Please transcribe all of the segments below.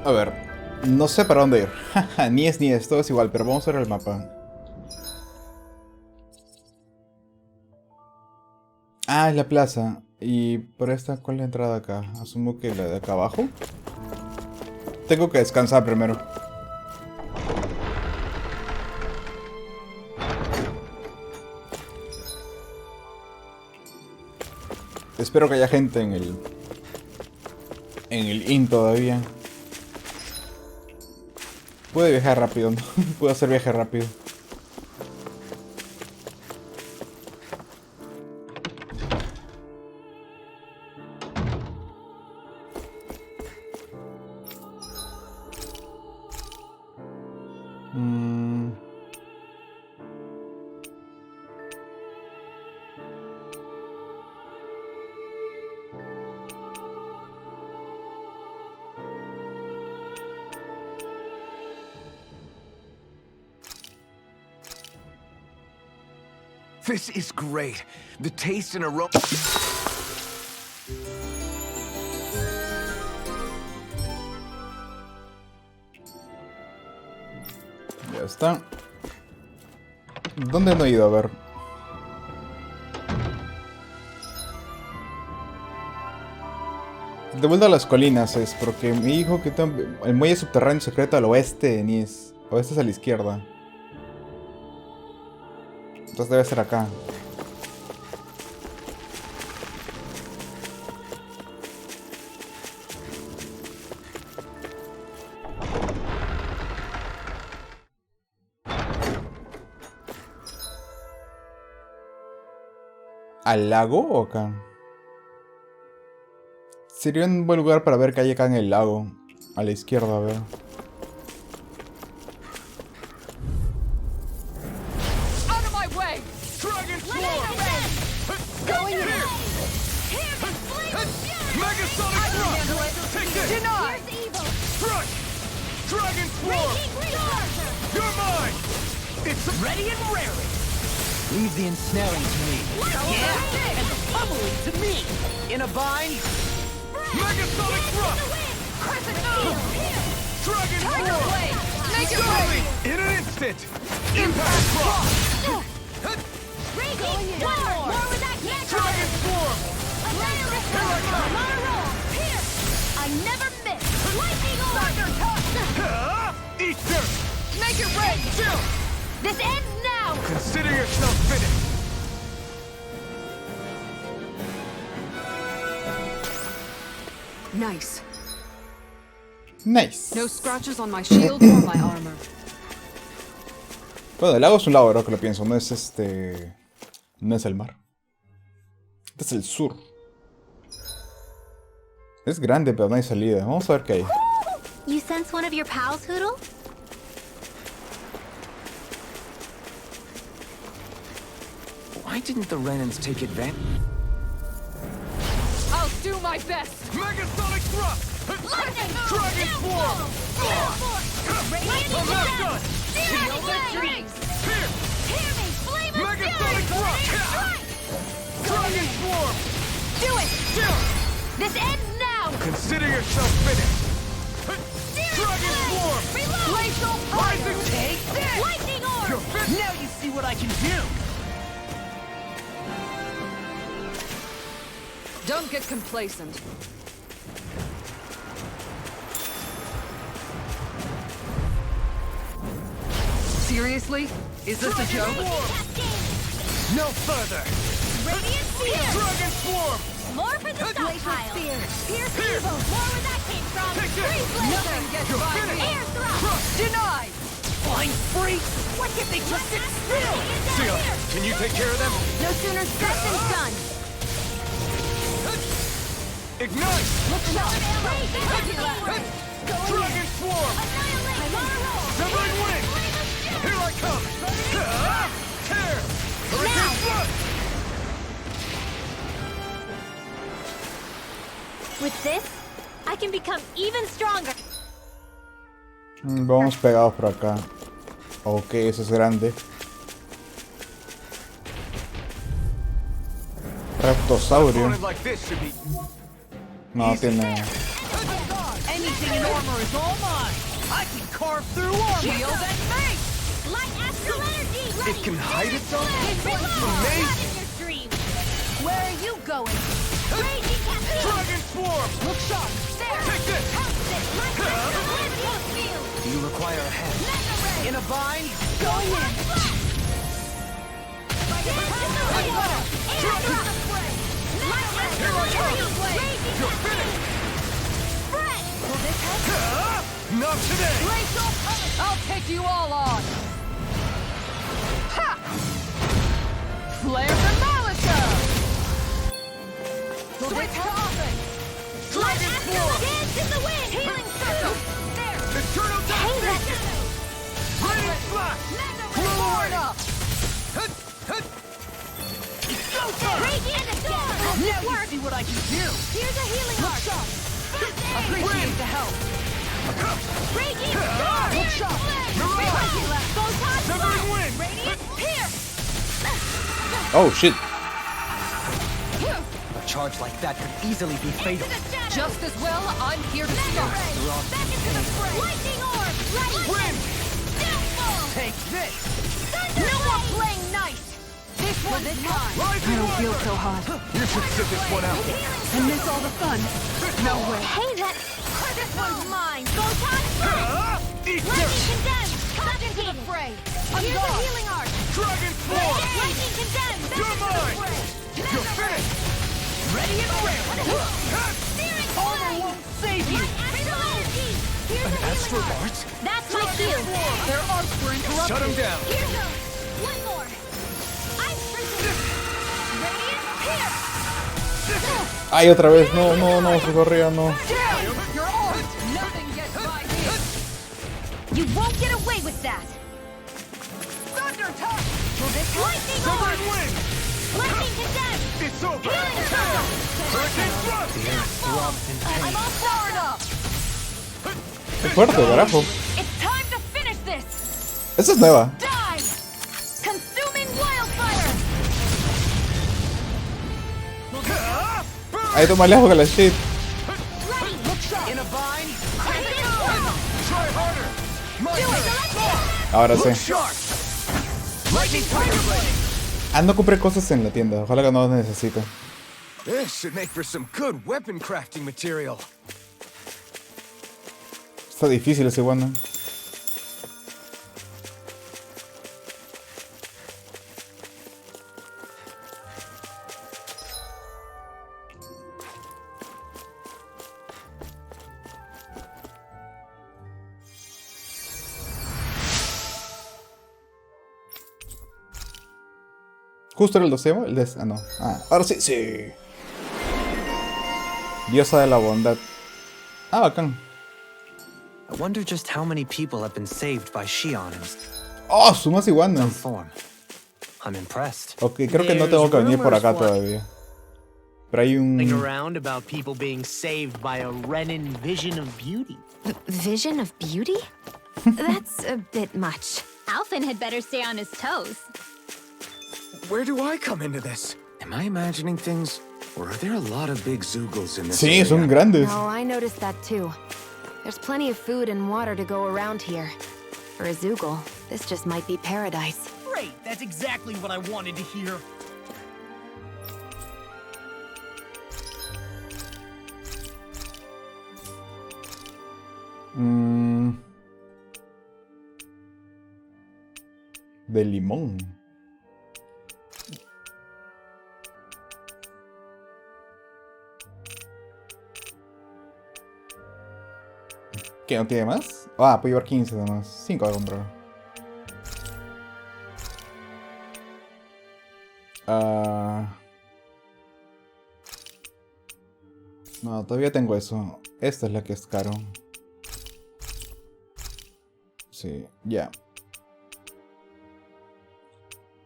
A ver, no sé para dónde ir. Ni es, todo es igual, pero vamos a ver el mapa. Ah, es la plaza. Y por esta, ¿cuál es la entrada acá? Asumo que la de acá abajo. Tengo que descansar primero. Espero que haya gente en el inn todavía. Puede viajar rápido, ¿no? Puedo hacer viaje rápido. This is great. The taste and aroma. Ya está. ¿Dónde no he ido? A ver. De vuelta a las colinas es porque me dijo que el muelle subterráneo secreto al oeste, ni es. Oeste es a la izquierda. Entonces debe ser acá. ¿Al lago o acá? Sería un buen lugar para ver qué hay acá en el lago. A la izquierda, a ver. Ready and raring. Leave the ensnaring to me. Yeah, and the pummeling to me. In a bind. Megasonic thrust. Crescent moon. Dragon blade. Make it rain. In an instant. Impact thrust. Raging storm. More with that can't. Dragon swarm. Annihilate storm. I'm on a roll. Pierce. I never miss. Lightning orb. Eat dirt. Make it rain. Chill. This ends now! Consider yourself finished! Nice. Nice. No scratches on my shield or my armor. Bueno, el lago es un lago, ahora que lo pienso. No es no es el mar. Este es el sur. Es grande, pero no hay salida. Vamos a ver qué hay. You sense one of your pals, Hoodle? Why didn't the Renans take advantage? I'll do my best! Megasonic thrust! Lightning! Dragon swarm! Radiant I'm not done! Shield victories! Here! Hear me! Flame of Megasonic fury! thrust! Strike! Dragon swarm! Do it! Chill! This ends now! Consider yourself finished! Dragon swarm! Reload! Glacial rising! Take this! Lightning orb! You're finished! Now you see what I can do! Don't get complacent. Seriously? Is this a joke? No further! Radiant spear! Dragon swarm! More for the stockpile! Pierce Here. evil! More where that came from! Take this. Freeze laser! Nothing gets You're by finished. me! Air thrust! Denied! Flying freak! Why can't they just sit still? Seal, can you take care of them? No sooner said than done! Ignite! Look out! Dragon Dragon swarm! Annihilate! I'm on a roll! Severing wing! Here I come! Tear! Hurricane thrust! With this, I can become even stronger. Vamos pegados por acá. Ok, eso es grande. Reptosaurio. Opponent like this should be No tiene. Anything in order. armor is all mine. I can carve through armor. Shield and face! Light astral energy. Ready. It can hide itself Reload. from me. Not in your dreams. Where are you going? Raging cascade. Dragon swarm. Look sharp. There. Take this. Pounce it. Light astral energy field. Do you require a hand? Mega ray. In a bind? Go in. You're finished. Not today. I'll take you all on! Ha! Flare the Malisa! Switch to offense! Dragon form. Dance in the wind. Healing circle. There. Eternal Hey, darkness. that's Radiant flash. Mega Blow ray. away. Up! Go time. Raging storm. Now This you works. see what I can do. Here's a healing arc. Appreciate the help! Raging storm. Look sharp. Mirage. Photon Severing blast. wind. Radiant pierce. Oh shit. A charge like that could easily be fatal. To the shadows. Just as well, I'm here to Mega start! ray. Back into the fray. Lightning orb. Ready. Wind. Downfall. Take this. Thunder no more playing nice. This one's mine. Rising I don't feel water. so hot. You should sit this one out. And miss all the fun. No way. Hey, that. This one's mine. Photon blast. Eat Lightning this. condemned. Back into the fray. Here's a healing arc. Dragon form. Lightning condemned. Back You're into the mine. fray. You're finished. Ready and ready. Steering Armor flame. won't save you. Astral energy. Here's An a healing astral arc. art? That's my cue. Their arcs were interrupted. Shut him down. Here goes. One more. Ice prism. Radiant pierce. Ay, otra vez. No, no, no, se corría, no. Damn! You're armed! Nothing gets by me! You won't get away with that. Thunder touch! Lightning Severing orb. wind. Lightning condemned. It's over. Healing circle. Hurricane thrust. I'm all powered up. Qué fuerte, carajo. It's time to finish this. Esa es nueva. Dive. Consuming wildfire. Ha ido más lejos que la shit. Ready. In a bind. Radiant swirl. Try harder. My Do it. turn. Ahora Look sí. sharp. Lightning tiger blade. Ando a comprar cosas en la tienda. Ojalá que no las necesite. This should make for some good weapon crafting material. Está difícil ese bueno. Justo era el doceavo, ah no. Ah, ahora sí, sí. Diosa de la bondad. Ah, bacán. I wonder just how many people have been saved by Shion in Oh, sumas iguanas. form. I'm impressed. Ok, creo que no tengo que venir por acá todavía. Pero hay Thing un... around about people being saved by a Renin vision of beauty. Vision of beauty? That's a bit much. Alphen had better stay on his toes. Where do I come into this? Am I imagining things? Or are there a lot of big Zoogles in this Sí, area? son grandes. No, I noticed that too. There's plenty of food and water to go around here. For a Zoogle, this just might be paradise. Great, that's exactly what I wanted to hear. De limón. ¿Qué? ¿No tiene más? Ah, puedo llevar 15 además. 5 voy a comprar. No, todavía tengo eso. Esta es la que es caro. Sí, ya.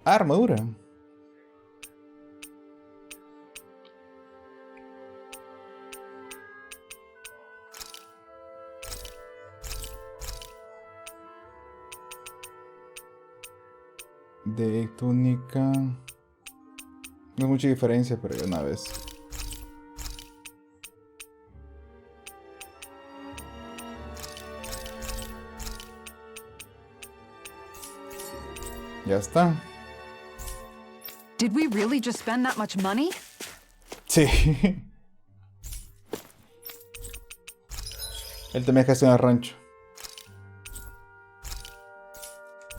Armadura. De túnica. No hay mucha diferencia, pero ya una vez. Ya está. Did we really just spend that much money? Sí. Él también gestiona el rancho.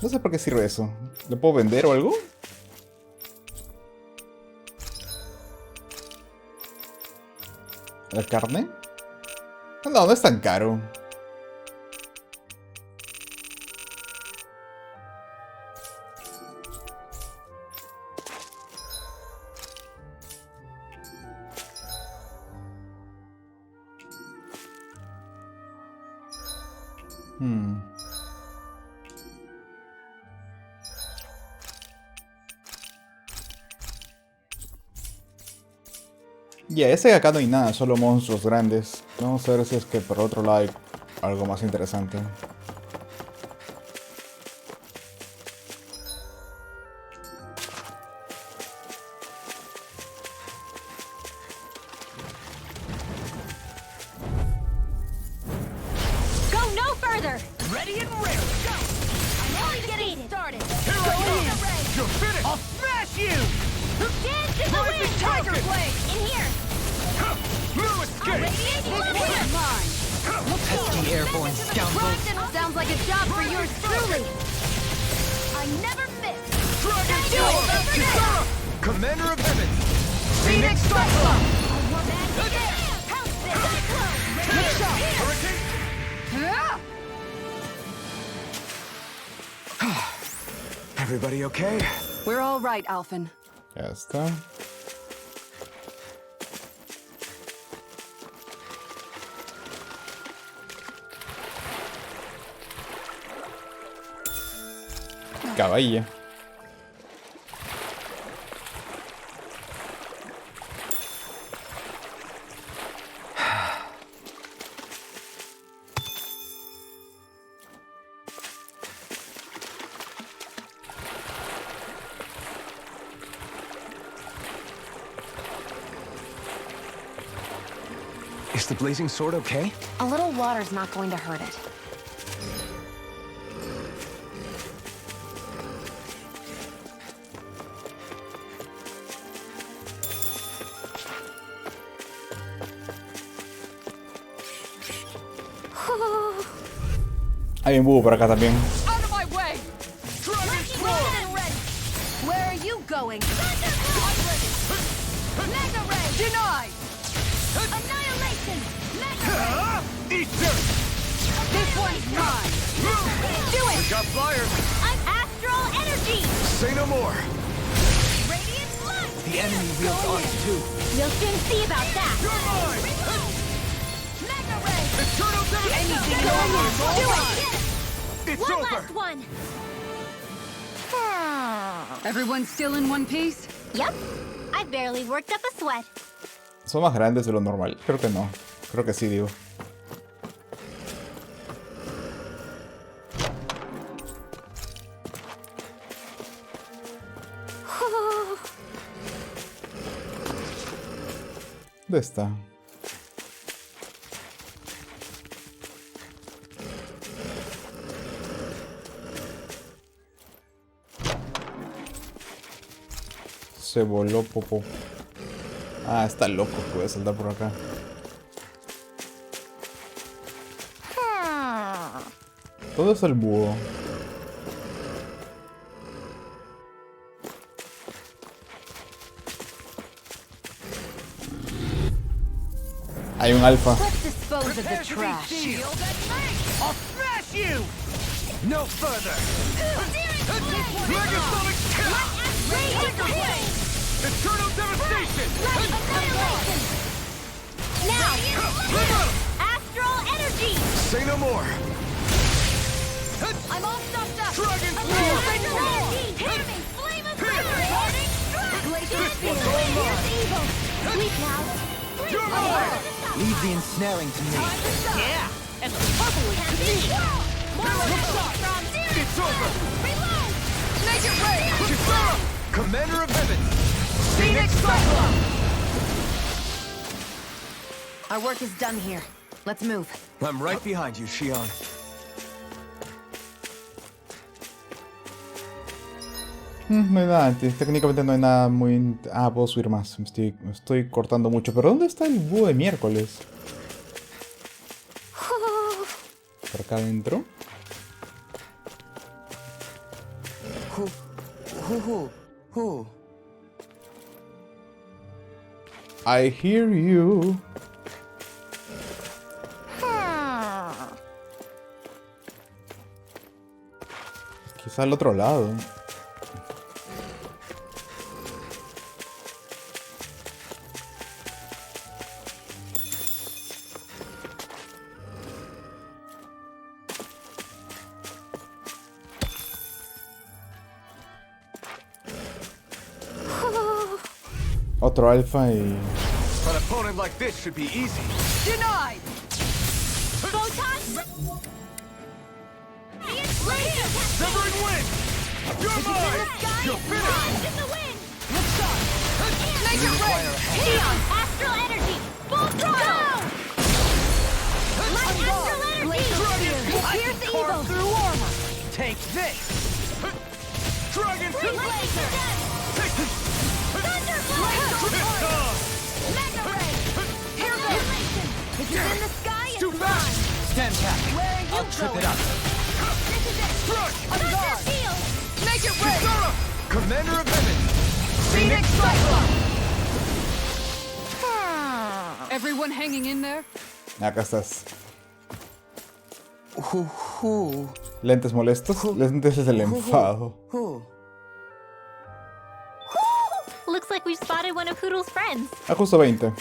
No sé por qué sirve eso. ¿Lo puedo vender o algo? ¿La carne? No, no es tan caro. Ya, ese de acá no hay nada, solo monstruos grandes. Vamos a ver si es que por otro lado hay algo más interesante. Go no further! Ready and raring. Go! I'm only getting started! Here I go! You're finished! I'll smash you! Dance in the Rising wind! Tiger Blade! In here! No escape! Radiate This one's mine. Pesky airborne scoundrels. Sounds like a job for yours truly! I never miss! Dragon Do it! Sword! Over there! Kisara! Commander of Heaven! Phoenix Cyclone! Good shot! Hurricane! Ah! Everybody okay? We're all right, Alphen. Ya está. Caballa. Is the blazing sword okay? A little water's not going to hurt it. Hay un búho por acá también. Out of my way! Where are you going? Mega Ray! Denied! Annihilation! Mega Ray! Eat dirt! This one's mine! Do it! Got fire! I'm Astral Energy! Say no more! Radiant Light! The enemy wields arms too. We'll soon see about that! You're mine! Mega Ray! Eternal Anything devastation! Do it! It's One over! last one! Everyone still in one piece? Yep. I barely worked up a sweat. ¿Son más grandes de lo normal? Creo que no. Creo que sí, digo. ¿Dónde está? Se voló Popo. Ah, está loco, puede saltar por acá. Todo es el búho. Hay un alfa. Let's dispose of the Prepare to be trash. sealed and made! I'll smash you! No further! Megasonic kill! Eternal devastation! Annihilation! Now! Astral Energy! Say no more! I'm all stuffed up! Dragon Annihilation! Sword! Energy! Hit me! Flame of Fire! Glacial Spear! Here's evil! Sleep now! You're mine! Leave the ensnaring to me. Yeah! And the purple is to me! It's over! Reload! Make it rain! Kisara! Commander of Heaven! Phoenix Cyclone! Our work is done here. Let's move. I'm right behind you, Shion. No hay nada, técnicamente no hay nada muy... Ah, puedo subir más, me estoy cortando mucho. ¿Pero dónde está el búho de miércoles? ¿Por acá adentro? I hear you. Quizá al otro lado. Otro alfa y... An opponent like this should be easy. Denied! Photon! Severing wind! You're mine! You're finished! In the wind! Make it rain! Neon! Astral energy! Full throttle! Light astral energy! Here's the evil! Through armor. Take this. Dragon Laser! Thunder Blast! Mega ray! Here goes! If it's in the sky, it's Too fast! Stem tapping. Where are you I'll trip going? it up. This is it! Crush! Thunder field! Make it rain! Kisara! Commander of Heaven! Phoenix Cyclone! Everyone hanging in there? Acá estás. Lentes molestos. Lentes es el enfado. Looks like we've spotted one of Hoodle's friends. Ah, justo 20.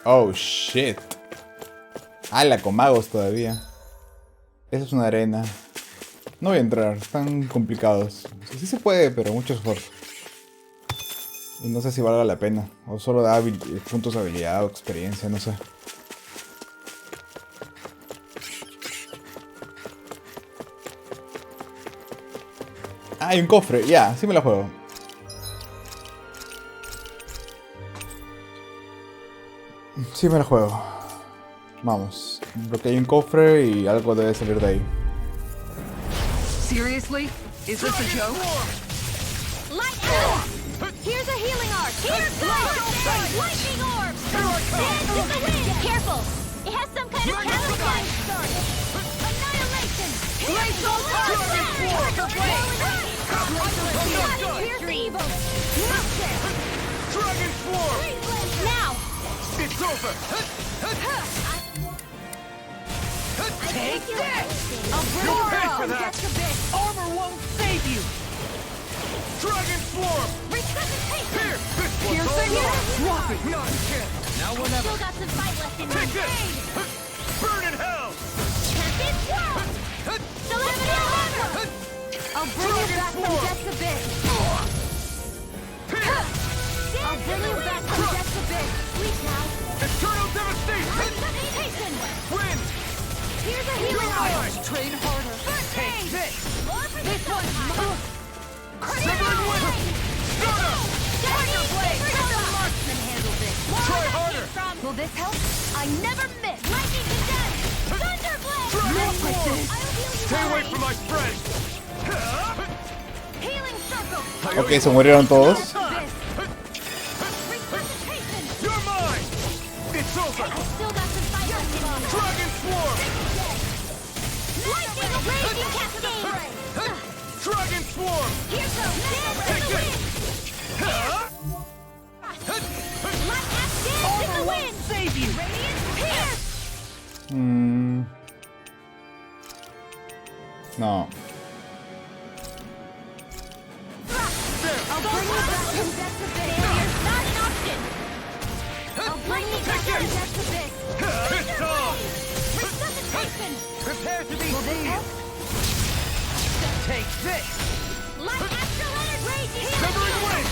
Oh, shit. Ala, con magos todavía. Esa es una arena. No voy a entrar, están complicados. Sí se puede, pero mucho esfuerzo. Y no sé si valga la pena. O solo da puntos de habilidad o experiencia, no sé. Ah, hay un cofre, ya, sí me la juego. Sí me la juego. Vamos. Porque hay un cofre y algo debe salir de ahí. Seriously? Is this a joke? Light arrow! Here's a healing arc! Here goes! Lightning orb! Dance in the wind! Careful! It has some kind of camouflage! Annihilation! Glacial Here's the evil! Dragon Swarm! Now! It's over! Take this! I'll bring You'll her pay up! for that! That's a bit! Armor won't save you. Dragon Swarm! Resuscitation! Here! This one's Here's all the yours! hero! Drop it! Not a chance! Now or never. Still got some fight left in me! Take this! Burn in hell! Perfect swirl! Celestial armor! I'll bring you back from death's abyss! I'll bring you back from death's abyss! Sleep now! Eternal devastation! Resuscitation! Wind! Here's a healing armor! Train harder. First aid! This. More for this one's move! Severing wind! Stunner! Tiger blade! Marksman handle this! Try harder! Will this help? I never miss! Lightning condemned! Thunder blade! Dragon I'll Swarm! heal you Stay away always. from my friend! Healing circle! Ok, se murieron todos. Resuscitation! You're mine! It's over! Still got some fight left in me! Dragon Swarm! Lightning raging cascade! Dragon Swarm! Here goes! Dance in the wind! Light axe dance in the wind! Save you. Radiant pierce! No. I'll bring you back from death's abyss! Failure's not an option! I'll bring you back from death's abyss! Pissed off! Resuscitation! Prepare to be Will this help? seized. Take this. Light astral energy! Raging Severing wind!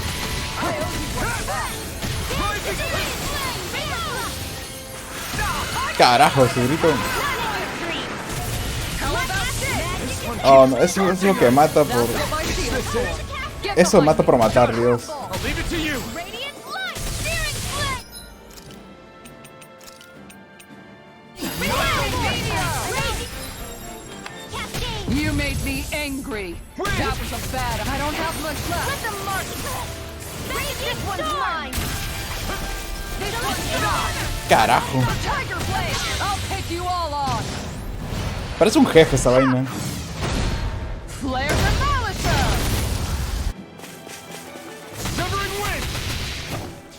Dance in the wind! Carajo, ese grito. Planetary stream! Oh, no, eso es lo que mata por... Eso mata por matar, Dios. I'll leave it to you. Radiant light! Searing split! Cascade! You made me angry. That was a bad. I don't have much Let left. them mark! This one's mine! Carajo. Tiger blade. I'll take you all on. Parece un jefe esa vaina. Flare demolition. Severing wind.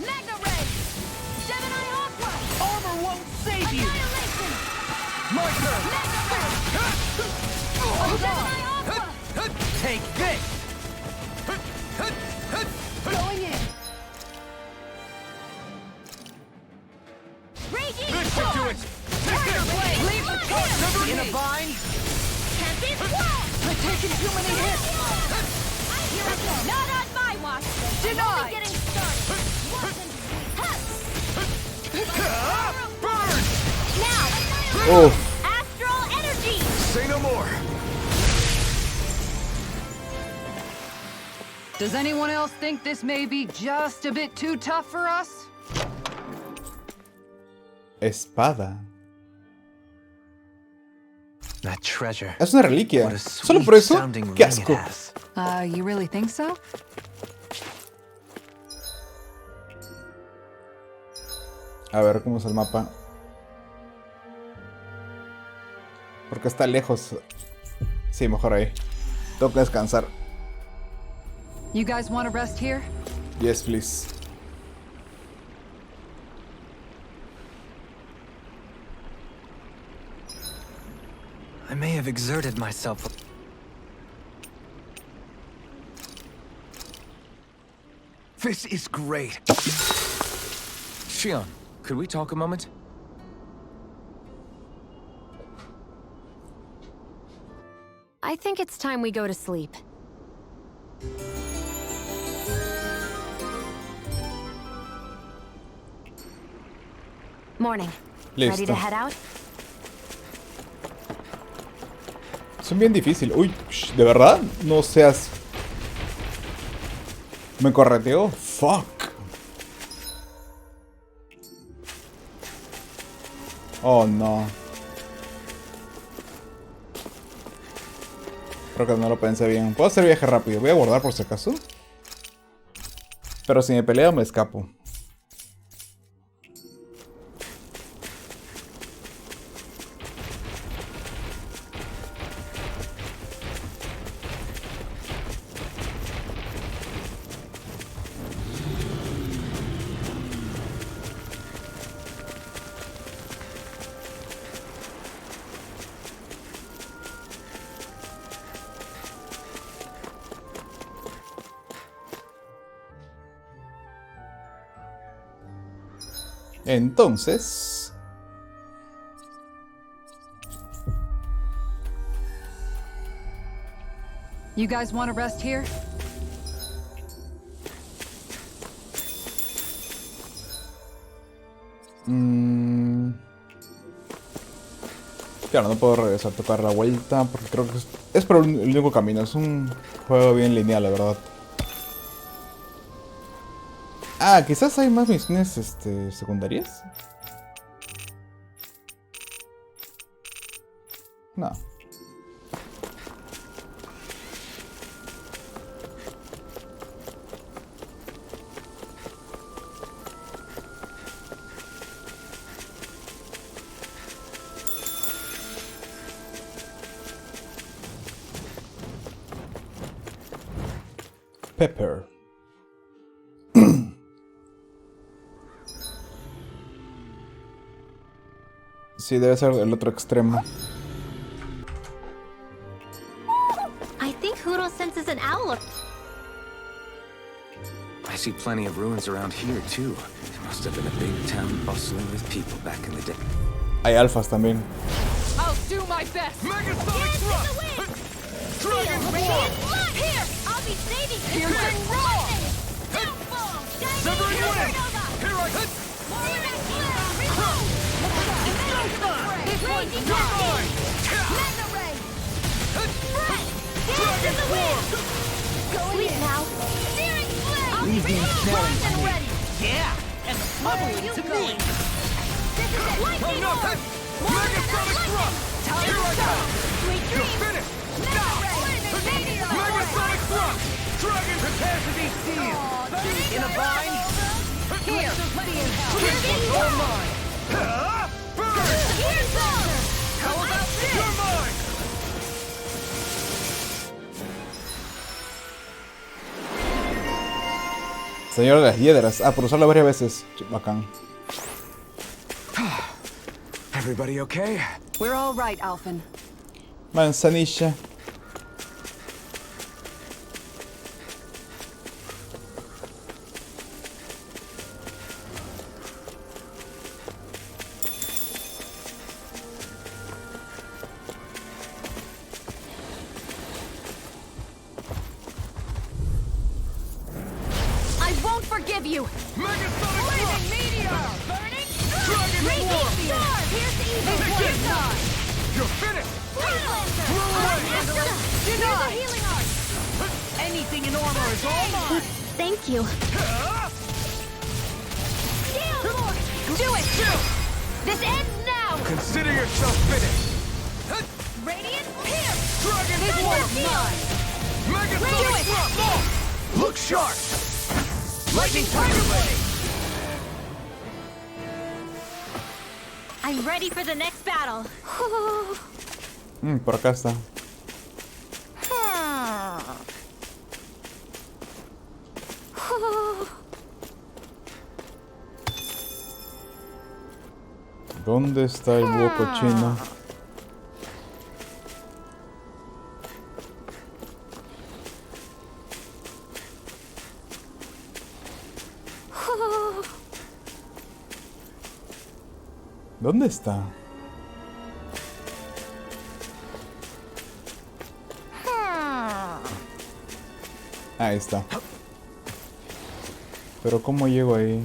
Mega ray! Gemini Aqua! Armor won't save you. Annihilation! My turn. Mega ray! Gemini Aqua! Take this. Going in! Raging This should do storm! it. Tiger blade! Leave the torch! In a bind. Can't be swallowed! I've taken too many hits. Here we go! Not on my watch! Denied. Only getting started! Burn. Now! Uf. Astral energy! Say no more. Does anyone else think this may be just a bit too tough for us? Espada. That treasure. Es una reliquia. What a Solo por eso. sweet-sounding Qué ring it asco. has. You really think so? A ver cómo es el mapa. Porque está lejos. Sí, mejor ahí. Tengo que descansar. You guys want to rest here? Yes, please. I may have exerted myself. This is great. Shion, could we talk a moment? I think it's time we go to sleep. Morning. Ready Listo. to head out? Son bien difíciles. Uy, ¿de verdad? No seas... Me correteó. Fuck. Oh, no. Creo que no lo pensé bien. Puedo hacer viaje rápido. Voy a guardar por si acaso. Pero si me peleo me escapo. Entonces... You guys want to rest here? Claro, no puedo regresar a tocar la vuelta porque creo que es por el único camino. Es un juego bien lineal, la verdad. Ah, quizás hay más misiones secundarias. No. Pepper. Sí, debe ser el otro extremo. I think Huro senses an owl. I see plenty of ruins around here, too. It must have been a big town bustling with people back in the day. Hay alfas también. I'll do my best. Megasonic thrust! Dragon Radiant blood! Here! I'll be saving you! Piercing roar! Downfall! Severing wind! Supernova! Here I hit! Morning flare! Reload! This one's Raging mine. Cascade! Mega ray! ensnaring to and me. ready. Yeah, and the Where are bubbling you to going? me. This is it. Lightning no, orb. Megasonic thrust! Here I go. Sweet You're dreams. finished! Mega ray. Megasonic thrust! Dragon Capacity sealed. In a bind. Here, Here's the all mine. burn! Here's some. How about this? You're mine! Señor de las hiedras. Ah, por usarlo varias veces. Bacán. Everybody okay? We're all right, Alphen. Manzanilla. I won't forgive you. Megasonic thrust! Meteor. Burning. Dragon Raging War! star. Here's the evil. Here's the You're finished! Throw away. Here's a healing art. Anything in armor is all mine. Thank you. Gale Force. Do it. This ends now. Consider yourself finished! Radiant Pierce. Dragon This War! one's mine. Do Megasonic it. thrust! Look sharp! Lightning Tiger Blade. I'm ready for the next battle. Por acá está. ¿Dónde está el búho cochino? ¿Dónde está? Ahí está. Pero ¿cómo llego ahí?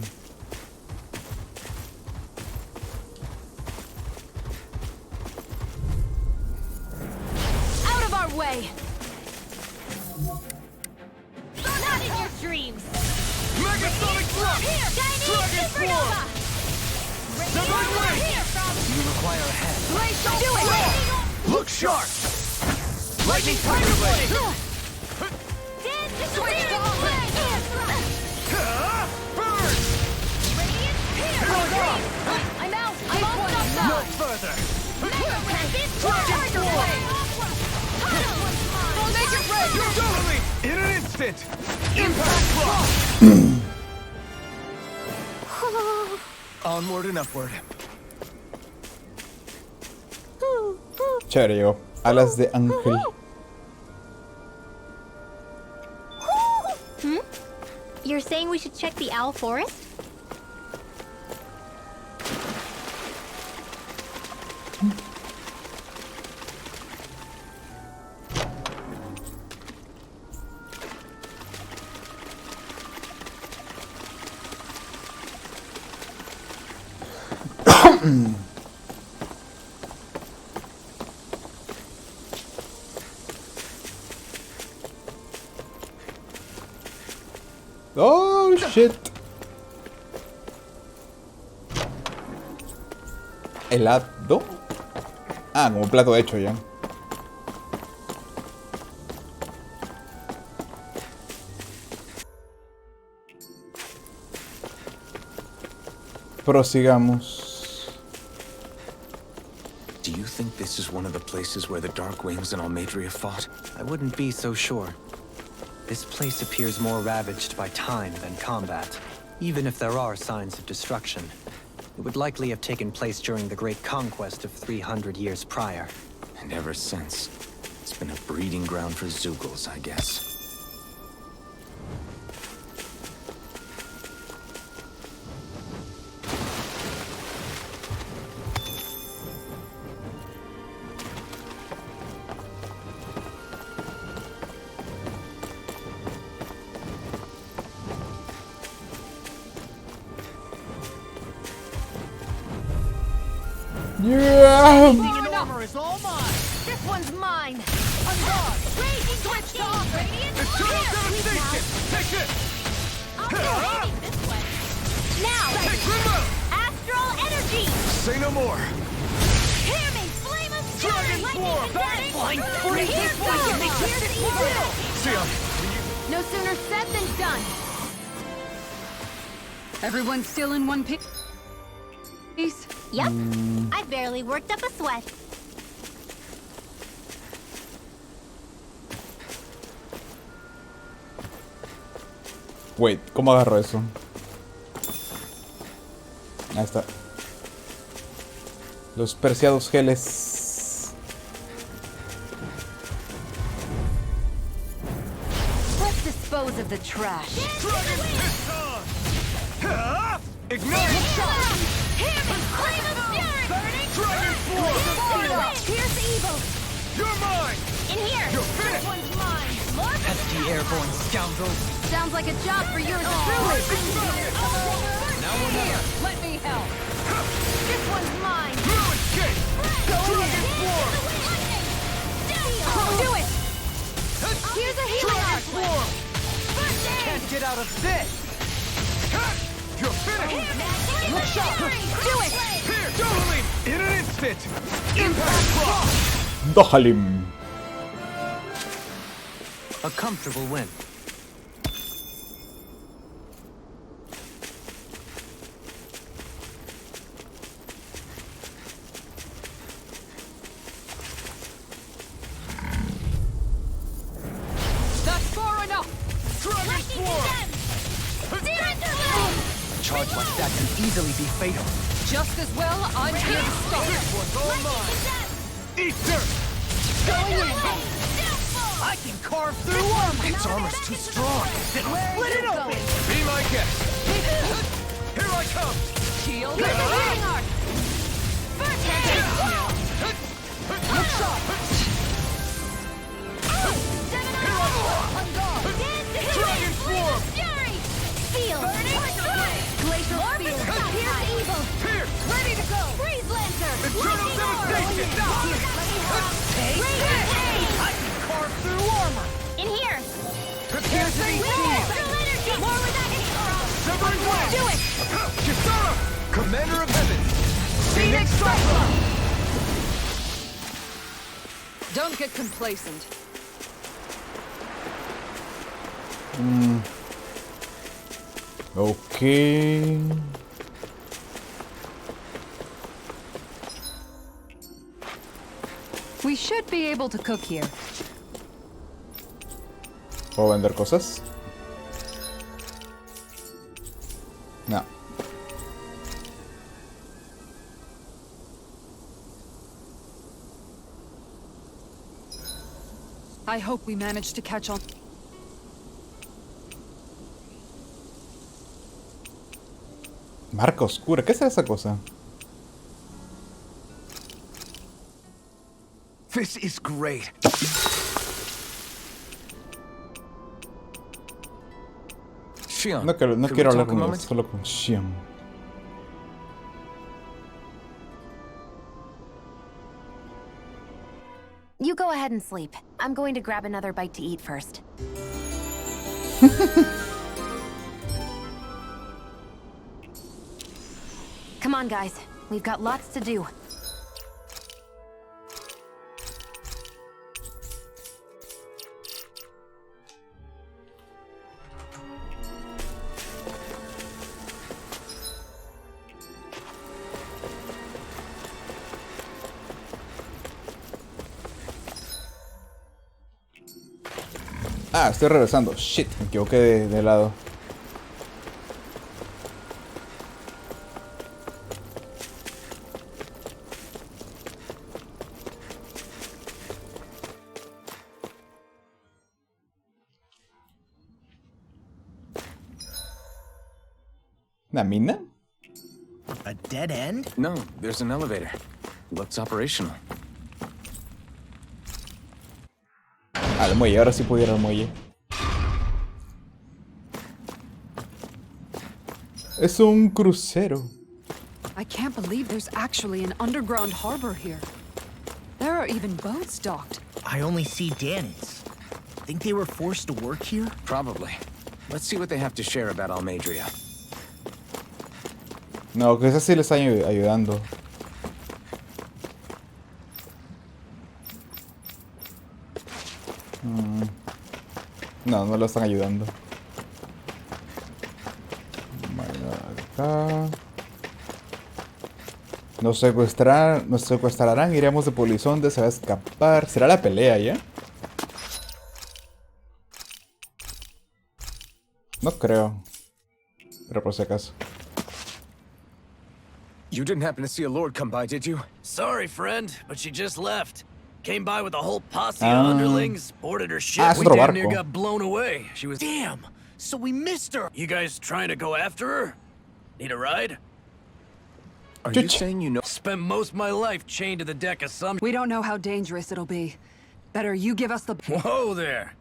Out of our way. Not in your dreams. Megasonic thrust! Here, Dragon supernova. Divine Ray! Here from You require a head. Glacial Do it. Look sharp! Lightning Tiger Blade. Switch to all Burn! I'm out. I'm on the No further. Tiger Blade. Major Ray. Totally! In an instant! Impact block! Onward and upward. Chévere, llegó. Alas de ángel. You're saying we should check the owl forest? Oh shit. Helado. Ah, como plato hecho ya. Prosigamos. Do you think this is one of the places where the Dark Wings and Almadria fought? I wouldn't be so sure. This place appears more ravaged by time than combat. Even if there are signs of destruction, it would likely have taken place during the Great Conquest of 300 years prior. And ever since, it's been a breeding ground for Zugals, I guess. Yeah. Anything in armor is all mine. This one's mine. On guard. Raging switch to off. Radiant. Eternal devastation! Take this! This one. Now, astral energy. Say no more. Hear me, flame of Dragon fury. Swarm. Fine, Freeze this one. Here's evil. Sion, No sooner said than done. Everyone still in one piece? Yep. I barely worked up a sweat. Wait, ¿cómo agarro eso? Ahí está. Los preciados geles. Let's dispose of the trash. Dragon Piston! Ignite! Hear me, flame of fury. Burning Dragon Swarm! Here's evil. You're mine! In here. You're finished! This one's mine. More Pesky airborne scoundrels. Sounds like a job for yours truly. Now or never. Let me help. This one's mine. No escape! Dragon Swarm! Do it. Here's a healing Dragon arc. Swarm! First aid. Can't get out of this. You're finished! Look sharp. Do it. Here, totally! In an instant! Impact block! Dohalim. A comfortable win. That's far enough. Dragon Swarm! Charge like that can easily be fatal. Just as well, I'm here to stop it. All mine! Eat dirt! I can carve through armor. Its armor's too strong! Then split it open. Be my guest! Here I come! Shield. Here's a healing arc. First aid. Look sharp! Dragon Swarm! Fury. Feel. Glacial spear. Here's evil. Here! Ready to go. Freeze lantern. Eternal devastation! I can carve through armor. In here. Prepare to be Astral energy. More with that. Severing Wind! Do it. Kisara! Commander of Heaven! Phoenix Striker. Don't get complacent. Okay. We should be able to cook here. ¿Puedo vender cosas? No. I hope we manage to catch on. Marca oscura, ¿qué es esa cosa? This is great! Shion, No quiero could we hablar talk a con él, moment? solo con Xion. You go ahead and sleep. I'm going to grab another bite to eat first. Come on, guys. We've got lots to do. Ah, estoy regresando. Shit, me equivoqué de lado. ¿Una mina? A dead end? No, there's an elevator. Looks operational. Al muelle, ahora sí pudiera al muelle. Es un crucero. I can't believe there's actually an underground harbor here. There are even boats docked. I only see Danny's. Think they were forced to work here? Probably. Let's see what they have to share about Almadria. No, quizás sí le están ayudando. No, no lo están ayudando. Acá. Nos secuestrarán, iremos de polizonte, se va a escapar. ¿Será la pelea ya? No creo. Pero por si acaso. You didn't happen to see a lord come by, did you? Sorry, friend, but she just left. Came by with a whole posse of underlings, boarded her ship. Es We otro damn near barco. got blown away. She was... Damn! So we missed her! You guys trying to go after her? Need a ride? Are you saying you know? Spent most of my life chained to the deck of some... We don't know how dangerous it'll be. Better you give us the... Whoa there!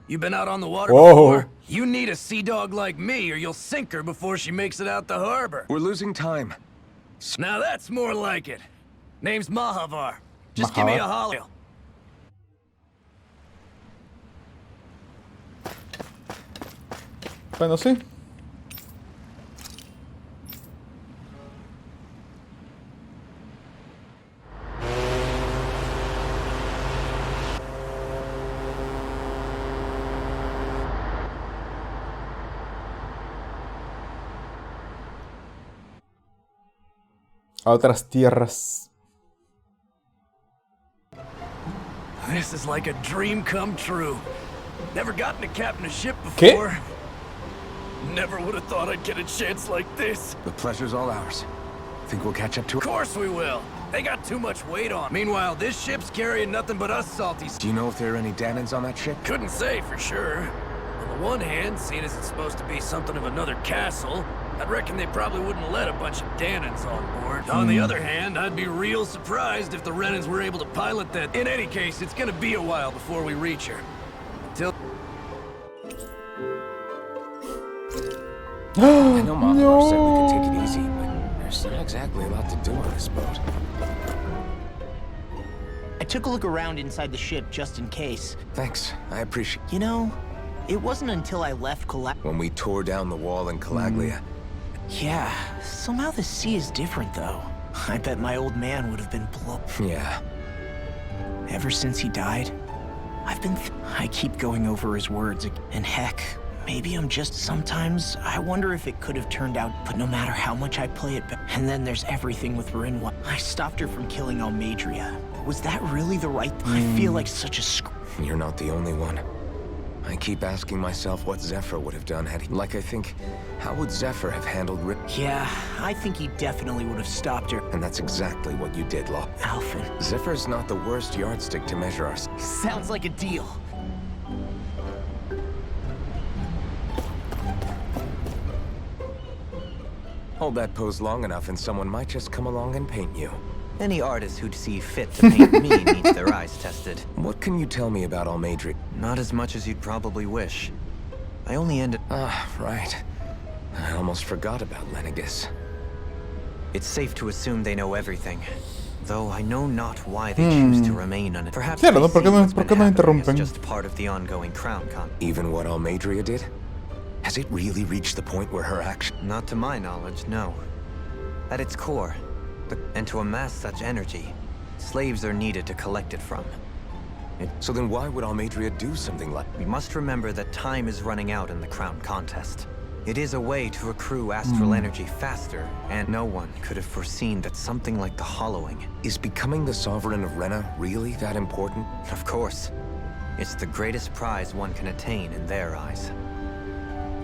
You been out on the water Whoa. before? You need a sea dog like me, or you'll sink her before she makes it out the harbor. We're losing time. Now that's more like it. Name's Mahavar. Just give me a holler. Bueno, sí. A otras tierras. This is like a dream come true. Never gotten to captain a ship ¿Qué? before. Never would have thought I'd get a chance like this. The pleasure's all ours. Think we'll catch up to Of her? course we will. They got too much weight on. Meanwhile, this ship's carrying nothing but us salties. Do you know if there are any Danans on that ship? Couldn't say for sure. On the one hand, seeing as it's supposed to be something of another castle, I'd reckon they probably wouldn't let a bunch of Danans on board. On the other hand, I'd be real surprised if the Renans were able to pilot that. In any case, it's gonna be a while before we reach her. Until... I know Mahavar said we could take it easy, but there's not exactly a lot to do on this boat. I took a look around inside the ship just in case. Thanks, I appreciate. You know, it wasn't until I left When we tore down the wall in Calaglia. Yeah, somehow the sea is different though. I bet my old man would have been Yeah. Ever since he died, I keep going over his words, and heck, maybe I'm just... Sometimes I wonder if it could have turned out, but no matter how much I play it back... And then there's everything with Rinwa. I stopped her from killing Almadria. Was that really the right... I feel like such a You're not the only one. I keep asking myself what Zephyr would have done had he... Like, I think, how would Zephyr have handled Yeah, I think he definitely would have stopped her. And that's exactly what you did, Law. Alphen. Zephyr's not the worst yardstick to measure our... Sounds like a deal. Hold that pose long enough and someone might just come along and paint you. Any artist who'd see fit to paint me needs their eyes tested. What can you tell me about Almadria? Not as much as you'd probably wish. I only ended... Ah, right. I almost forgot about Lenegis. It's safe to assume they know everything. Though I know not why they choose to remain on it. Perhaps Claro, they ¿no? ¿Por qué see me- what's por been qué me happening as interrumpen? just part of the ongoing crown con. Even what Almadria did? Has it really reached the point where her action... Not to my knowledge, no. At its core, and to amass such energy, slaves are needed to collect it from. So then why would Almadria do something like... We must remember that time is running out in the crown contest. It is a way to accrue astral energy faster, and no one could have foreseen that something like the hollowing... Is becoming the Sovereign of Rena really that important? Of course. It's the greatest prize one can attain in their eyes.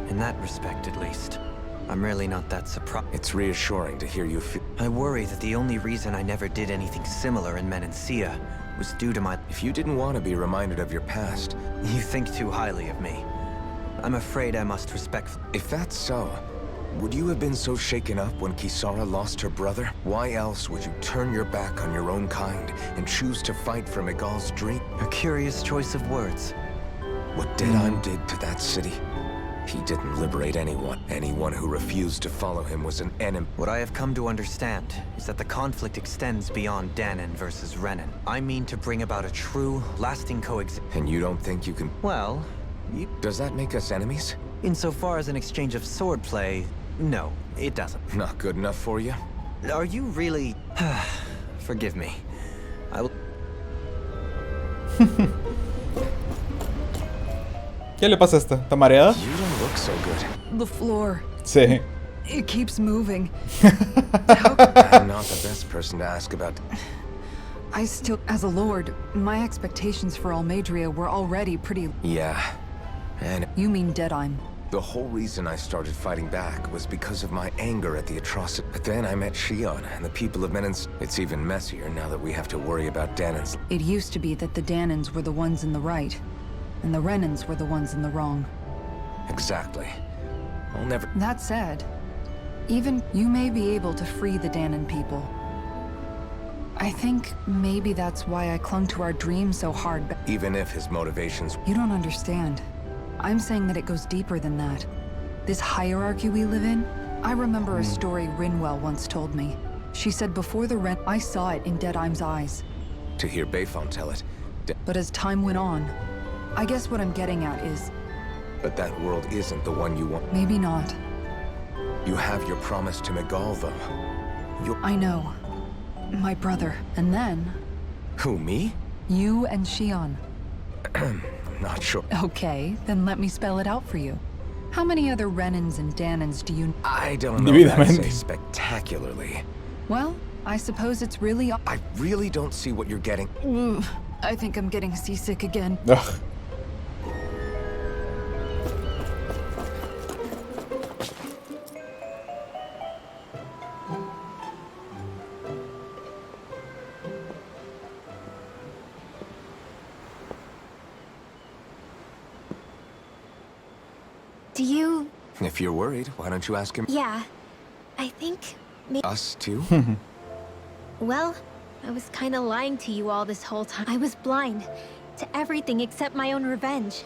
In that respect, at least. I'm really not that surprised. It's reassuring to hear you feel... I worry that the only reason I never did anything similar in Menancia was due to my... If you didn't want to be reminded of your past... You think too highly of me. I'm afraid I must respect... If that's so, would you have been so shaken up when Kisara lost her brother? Why else would you turn your back on your own kind and choose to fight for Miguel's dream? A curious choice of words. What Deadheim did to that city? He didn't liberate anyone. Anyone who refused to follow him was an enemy. What I have come to understand is that the conflict extends beyond Danon versus Renan. I mean to bring about a true, lasting coexistence. And you don't think you can... Well, Does that make us enemies? Insofar as an exchange of swordplay, no, it doesn't. Not good enough for you? Are you really... Forgive me. I will... ¿Qué le pasa a esta? ¿Está mareada? You don't look so good. The floor. Sí. It keeps moving. I'm not the best person to ask about... I still, as a lord, my expectations for Almadria were already pretty... Yeah. And You mean Deadheim. the whole reason I started fighting back was because of my anger at the atrocity. But then I met Shion and the people of Menens. It's even messier now that we have to worry about Danon's. It used to be that the Danans were the ones in the right, and the Renans were the ones in the wrong. Exactly. I'll never... That said, even you may be able to free the Danan people. I think maybe that's why I clung to our dream so hard. Even if his motivations... You don't understand. I'm saying that it goes deeper than that. This hierarchy we live in, I remember a story Rinwell once told me. She said before the Ren, I saw it in Deadheim's eyes. To hear Bayfon tell it. But as time went on, I guess what I'm getting at is, But that world isn't the one you want. maybe not. You have your promise to Megal, though. I know. My brother. And then, Who, me? you and Shion. Not sure. Okay, then let me spell it out for you. How many other Renans and Danans do you... I don't know if I'd say Divinamente. spectacularly. Well, I suppose it's really... I really don't see what you're getting. Ugh, I think I'm getting seasick again. Ugh. Do you... If you're worried, why don't you ask him? Yeah. I think... Us too? Well, I was kinda lying to you all this whole time. I was blind to everything except my own revenge.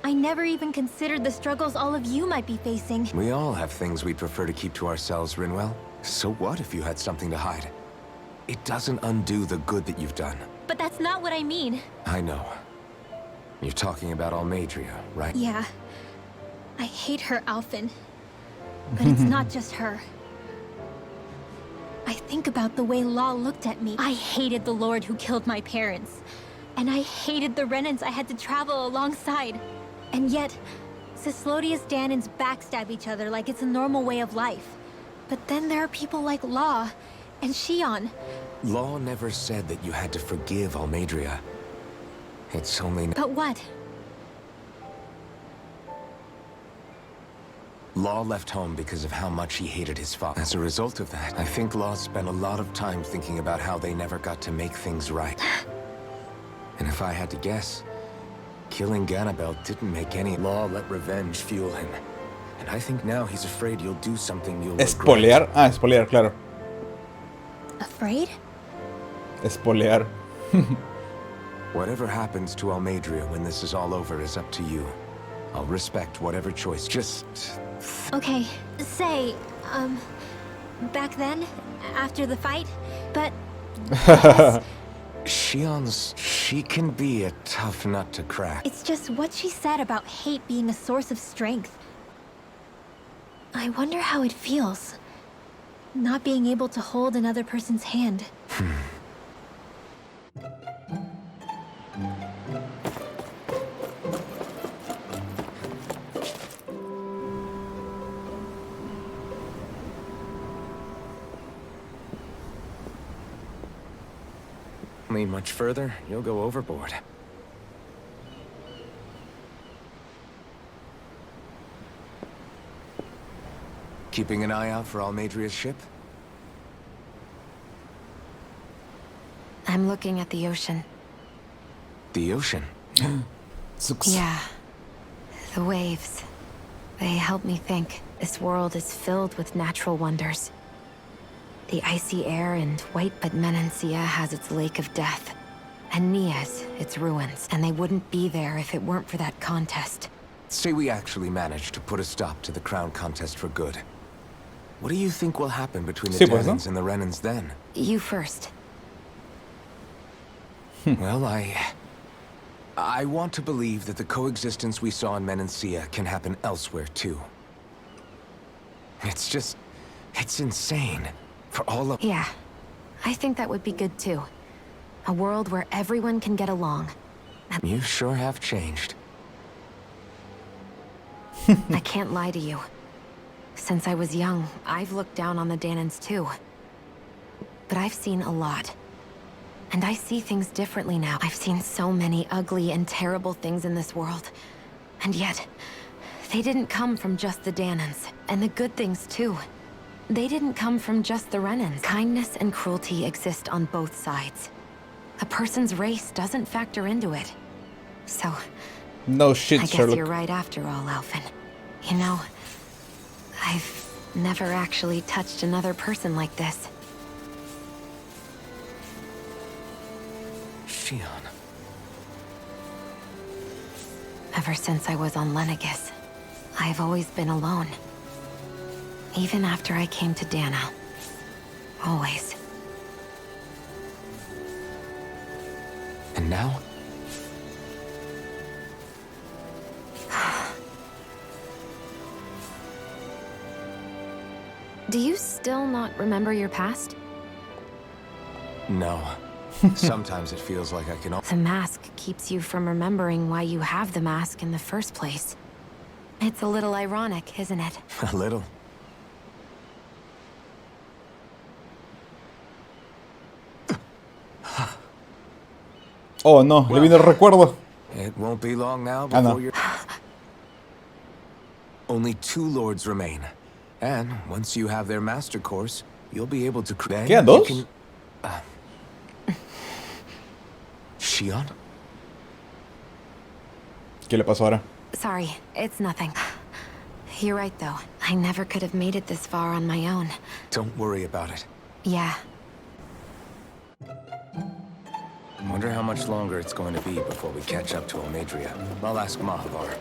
I never even considered the struggles all of you might be facing. We all have things we'd prefer to keep to ourselves, Rinwell. So what if you had something to hide? It doesn't undo the good that you've done. But that's not what I mean. I know. You're talking about Almadria, right? Yeah. I hate her, Alphen. But it's not just her. I think about the way Law looked at me. I hated the Lord who killed my parents. And I hated the Renans I had to travel alongside. And yet, Cislodius Danans backstab each other like it's a normal way of life. But then there are people like Law and Shion. Law never said that you had to forgive Almadria. It's only... But what? Law left home because of how much he hated his father. As a result of that, I think Law spent a lot of time thinking about how they never got to make things right. And if I had to guess, killing Ganabel didn't make any... Law let revenge fuel him. And I think now he's afraid you'll do something you'll Espolear. regret. Ah, espolear, claro. Afraid? Espolear. Whatever happens to Almadria when this is all over is up to you. I'll respect whatever choice. Just... Okay, say, back then, after the fight, but she can be a tough nut to crack. it's just what she said about hate being a source of strength. I wonder how it feels, not being able to hold another person's hand. Lean much further, you'll go overboard. Keeping an eye out for Almadria's ship? I'm looking at the ocean. The ocean. Yeah. The waves. They help me think. This world is filled with natural wonders. The icy air and white, but Menencia has its lake of death. And Nias, its ruins. And they wouldn't be there if it weren't for that contest. Say we actually managed to put a stop to the crown contest for good. What do you think will happen between the Sí, pues, ¿no? Danans and the Renans then? You first. Well, I I want to believe that the coexistence we saw in Menancia can happen elsewhere, too. It's insane. For all of... Yeah, I think that would be good too. A world where everyone can get along. You sure have changed. I can't lie to you. Since I was young, I've looked down on the Danans too. But I've seen a lot. And I see things differently now. I've seen so many ugly and terrible things in this world. And yet, they didn't come from just the Danans. And the good things too. They didn't come from just the Renans. Kindness and cruelty exist on both sides. A person's race doesn't factor into it. So, No shit, I guess Sherlock. you're right after all, Alphen. You know, I've never actually touched another person like this. Shion. Ever since I was on Lenegis, I've always been alone. Even after I came to Dana. Always. And now? Do you still not remember your past? No. Sometimes it feels like I can... The mask keeps you from remembering why you have the mask in the first place. It's a little ironic, isn't it? A little. Oh no, le vino el recuerdo. It won't be long now Ah, no. before you're... Only 2 lords remain. And once you have their master course, you'll be able to... ¿Quedan dos? Shion? ¿Qué le pasó ahora? Sorry, it's nothing. You're right, though. I never could have made it this far on my own. Don't worry about it. Yeah. Wonder how much longer it's going to be before we catch up to Omedria. I'll ask Mahavar.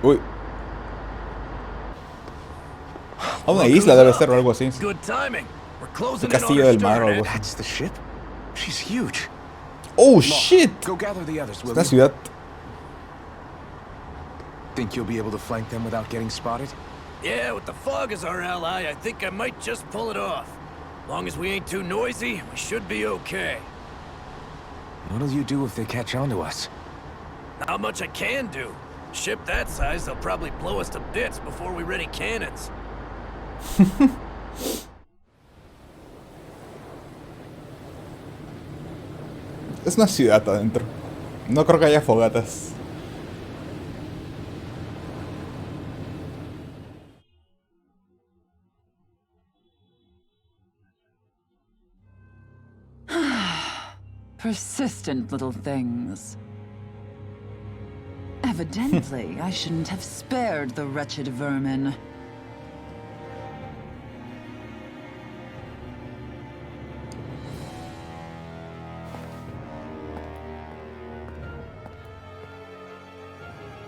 Uy. A una isla debe ser o algo así. Good timing. We're Un closing in on castillo her del mar o stern, algo Ed. así. That's the ship? She's huge. Oh shit. Go gather the others, will Una you? ciudad. Think you'll be able to flank them without getting spotted? Yeah, with the fog as our ally, I think I might just pull it off. Long as we ain't too noisy, we should be okay. What'll you do if they catch on to us? Not much I can do. Ship that size, they'll probably blow us to bits before we ready cannons. Es una ciudad adentro. No creo que haya fogatas. Persistent little things. Evidently, I shouldn't have spared the wretched vermin.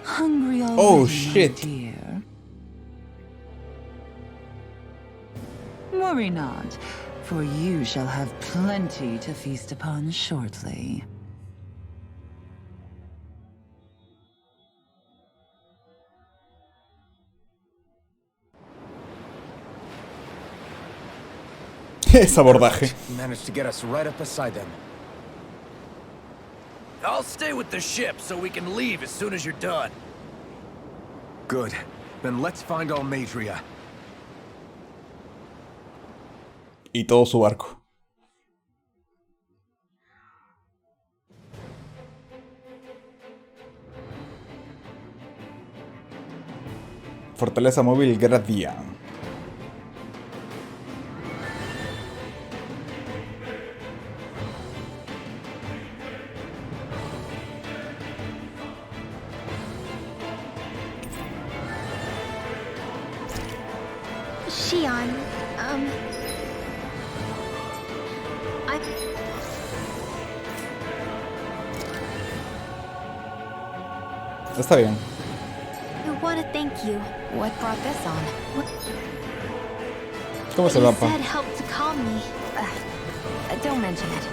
Hungry already, Oh, my shit. dear? Worry not, for you shall have plenty to feast upon shortly. Es abordaje. Managed to get us right up beside them. I'll stay with the ship so we can leave as soon as you're done. Good. Then let's find Almadria. Y todo su barco. Fortaleza móvil Gradia. Shion, Está bien. I want to thank you. What brought this on? ¿Cómo se You va, pa? said help to calm me. Don't mention it.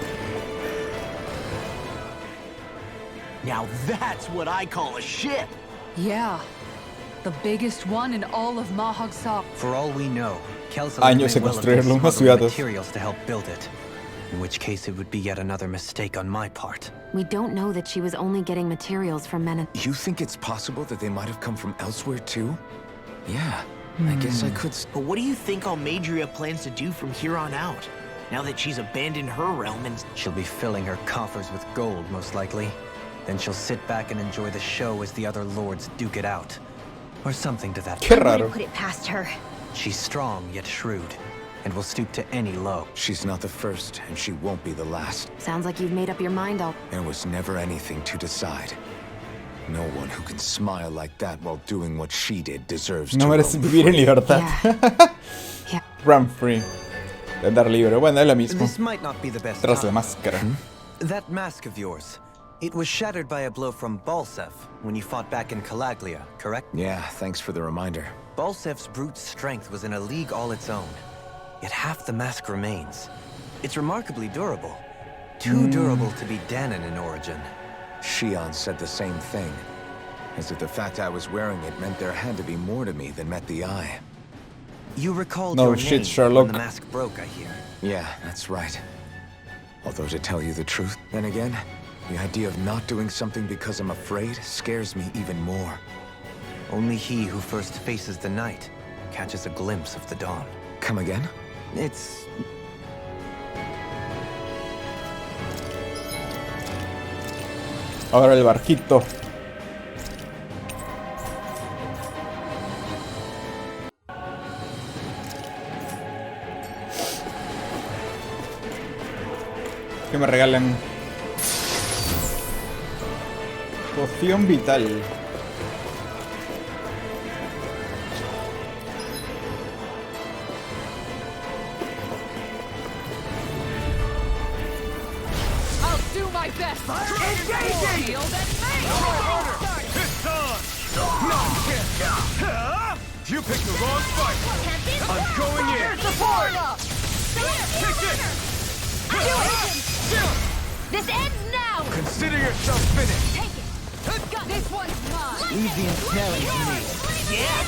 Now that's what I call a ship. Yeah. The biggest one in all of Mahagsaw. For all we know, Kelsa Años en construirlo, unas ciudades. materials to help build it. In which case it would be yet another mistake on my part. We don't know that she was only getting materials from men. You think it's possible that they might have come from elsewhere too? Yeah, I guess I could. But what do you think Almadria plans to do from here on out? Now that she's abandoned her realm and... She'll be filling her coffers with gold, most likely. Then she'll sit back and enjoy the show as the other lords duke it out. Or something to that. Qué I raro. wouldn't put it past her. She's strong yet shrewd, and will stoop to any low. She's not the first, and she won't be the last. Sounds like you've made up your mind all. There was never anything to decide. No one who can smile like that while doing what she did deserves No to merece roam vivir en free. libertad. Yeah. Run free. De andar libre. Bueno, es lo mismo. This might not be the best Tras la time. máscara. That mask of yours, it was shattered by a blow from Balsef when you fought back in Calaglia, correct? Yeah, thanks for the reminder. Balsef's brute strength was in a league all its own. Yet half the mask remains. It's remarkably durable. Too durable to be Danon in origin. Shion said the same thing. As if the fact I was wearing it meant there had to be more to me than met the eye. You recalled No your shit, name Sherlock. when the mask broke, I hear. Yeah, that's right. Although to tell you the truth, then again, the idea of not doing something because I'm afraid scares me even more. Only he who first faces the night catches a glimpse of the dawn. Come again? It's... Ahora el barquito. Que me regalan poción vital. I'll do my best. Engaging! It's on! You picked the wrong fight! I'm going in! Support! Take it! This ends now! Consider yourself finished! Take it! This one's mine! Leave the ensnaring to me! Yeah!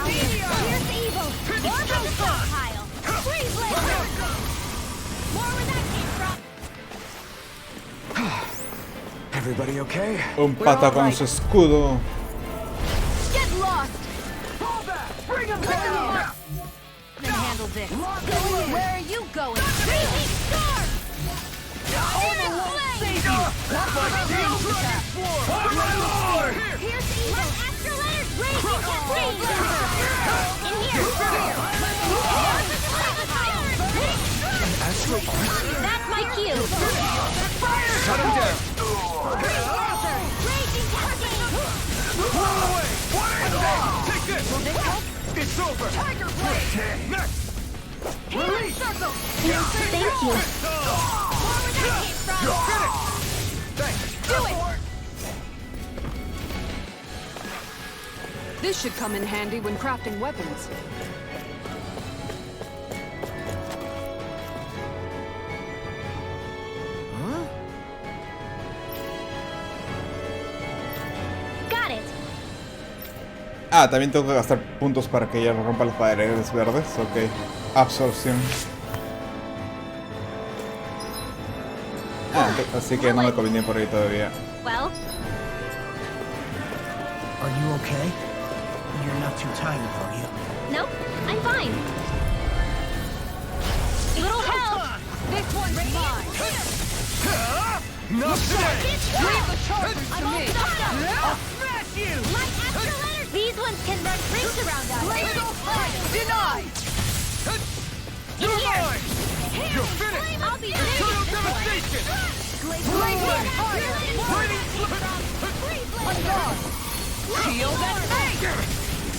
Here's the evil! More from the stockpile! Freeze laser! More where that came from! Everybody okay? Un pata con su escudo. Get lost! Fall back! Bring him down! Then handle this. Where are you going? Crazy storm! What my shield dragon form! Oh my lord! Here's the evil! Extra letters! Raging freeze laser! In here! That's my cue! Shut him down! Raging cascade! Pull away! Take this! It's over! Tiger blade! Next! Release! Circle! Thank you! More where that came from! You're finished! Thanks! Do it! This should come in handy when crafting weapons. Got it! Ah, también tengo que gastar puntos para que ella rompa las paredes verdes. Ok. Absorción. Ah, así que no me conviene por ahí todavía. Well, Are you okay? You're not too tired, are you? no, I'm fine. Little help! This one's mine. Not today! Leave the charges to I'm all me. stuffed up! I'll smash you! Like extra letters! These ones can run rings around us! Denied. In here! You're finished! I'll be Total devastation! Shield at me.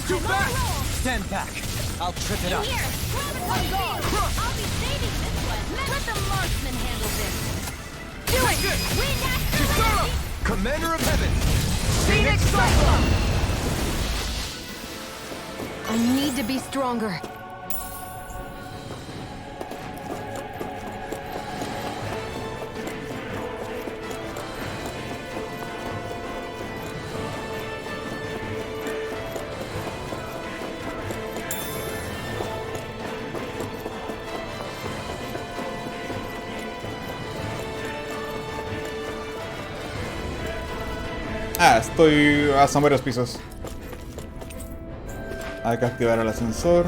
Too fast! Stand back. I'll trip it up. Here, on guard. I'll be saving this one. Let the marksman handle this. Do it! Wind after Commander of Heaven. Phoenix Cyclone! I need to be stronger. Estoy a son varios pisos. Hay que activar el ascensor.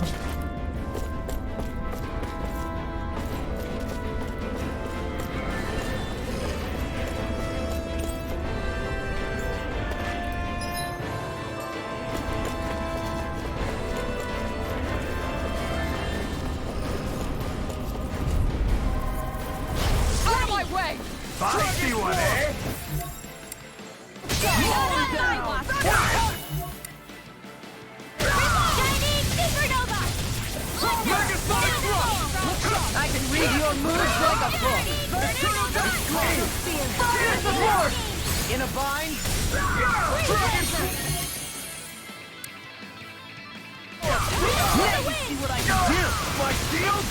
Out of my way! Spicy one, eh? I can read your moves like a book. Here's the Lord! In a bind? Now you see what I can do! My shield?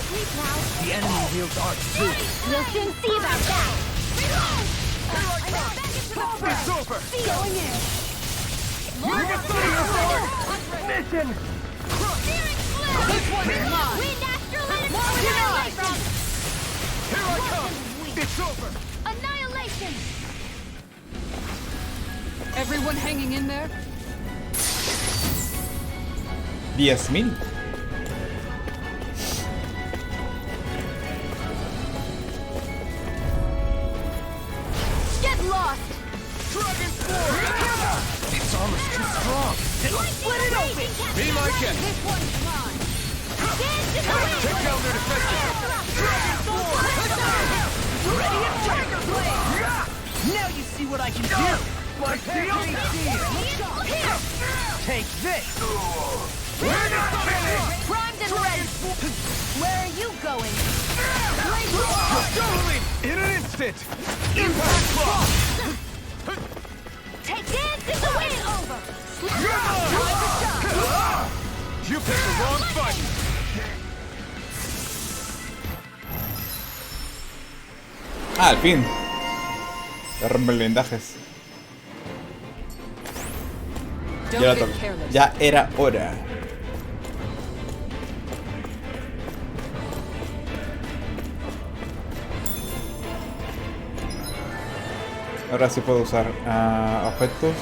The enemy wields art too. We'll soon see about that. It's over! Going in! Mission! This one's mine! Wind astral Annihilation! Here I come! It's over! Annihilation! Everyone hanging in there? 10,000. Get lost! Dragon Sword! Its armor's too strong! Split it open! Be my guest! This one's mine! Take down their defenses! Dragon Sword! Ready and Tiger Blade! Now you see what I can do! My shield! Take this! We're not finished! Primed and ready! Where are you going? Going! In an instant! Impact block! Take dance in the wind! Over! You picked the wrong fight! Al fin. Se rompen blindajes. Don't Ya, get toca. careless. Ya era hora. Ahora sí puedo usar objetos.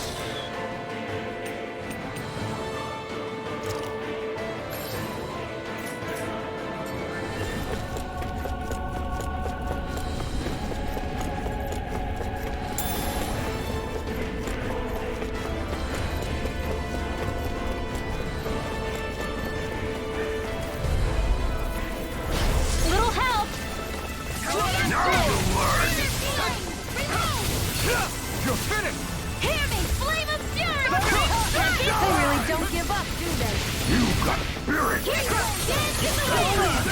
Little help! You're finished! Hear me! Flame of fury! They really don't give up, do they? You got spirit! Here you go! Dance in the wind!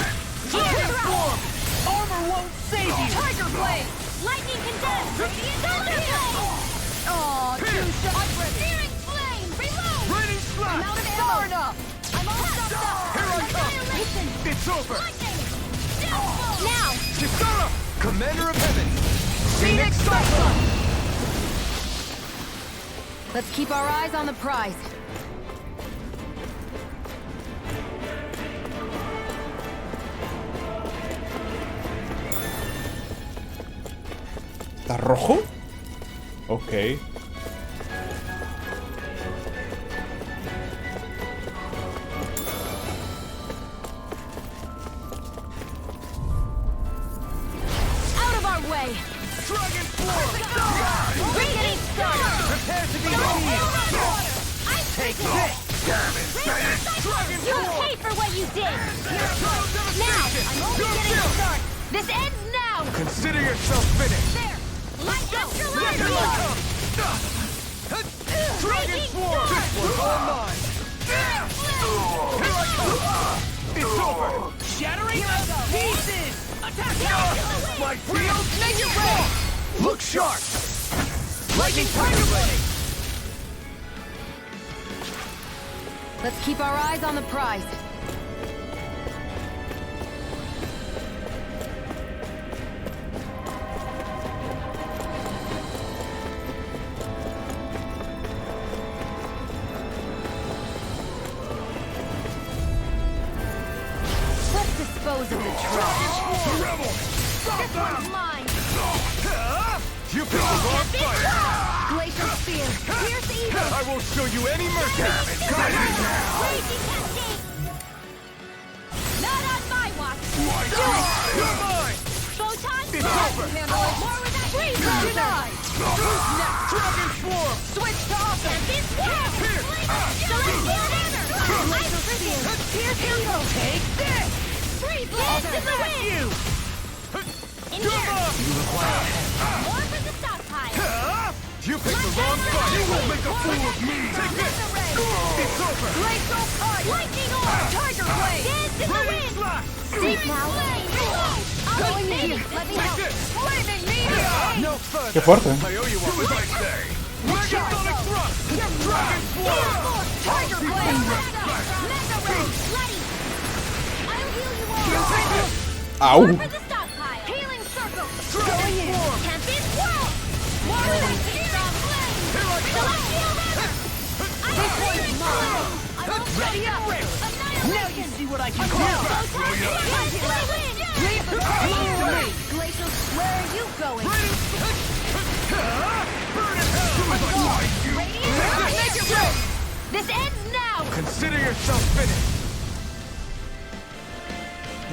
Here! Form! Armor won't save you! Tiger blade! Lightning condensed! Radiant thunder blade! Aw, Two shots! Searing flame! Reload! Raining slash! I'm out of ammo! I'm all stopped up! Here I come! Annihilation! It's over! Lightning! Downfall! Now! Kisara! Commander of Heaven! Phoenix Cyclone! Let's keep our eyes on the prize. ¿Está rojo? Ok. Out of our way! Dragon Sword! We're getting started! Prepare to be seized! Take this! Damn it! Dragon You Sword! pay for what you did! Now! I'm only You're getting still- started! This ends now! Consider yourself finished! There! Light astral Here I energy! come! Dragon Raging Sword! Sword! This one's all mine! Shattering pieces! Attack now! My field! Make it red! Look sharp! Lightning Tiger Blade! Let's keep our eyes on the prize. Let's dispose of the trash. The rebel! Stop This them! one's mine. You picked the wrong fight! Glacial Spear. Pierce evil. I won't show you any mercy! Raging Cascade. Not on my watch. Do it. You're mine! Photon. It's over! Handle it. More with that freeze. Denied. Dragon Swarm! Switch to offense. This one. Celestial Hammer. Ice Crystal. Pierce evil. Take this! Freeze blast in the wind. You! In here. More for the stockpile. You picked the wrong fight! You won't make a fool of me! Take this! It's over! Glacial Punch. Lightning Orb. Tiger Blade. Dance in the wind. Slash! Deep now. Going in here. Let me Take help. this! Flaming meteor. No further! Qué fuerte. I owe you one! Do as I say! Megasonic Thrust! Dragon Swarm! Tiger Blade. Mega Ray. Letty. I'll heal you all. Au. For the stockpile. Healing circle. Dragon Swarm! Tempest Whirl. More with that strong flame. Celestial Hammer. Ice Blade. I won't Ready up! Annihilation. Now you see what I can do! Photon. Dance in the wind. Leave the pain to me! Glacial. Where are you going? Burn in hell! Make it red. This ends now. Consider yourself finished!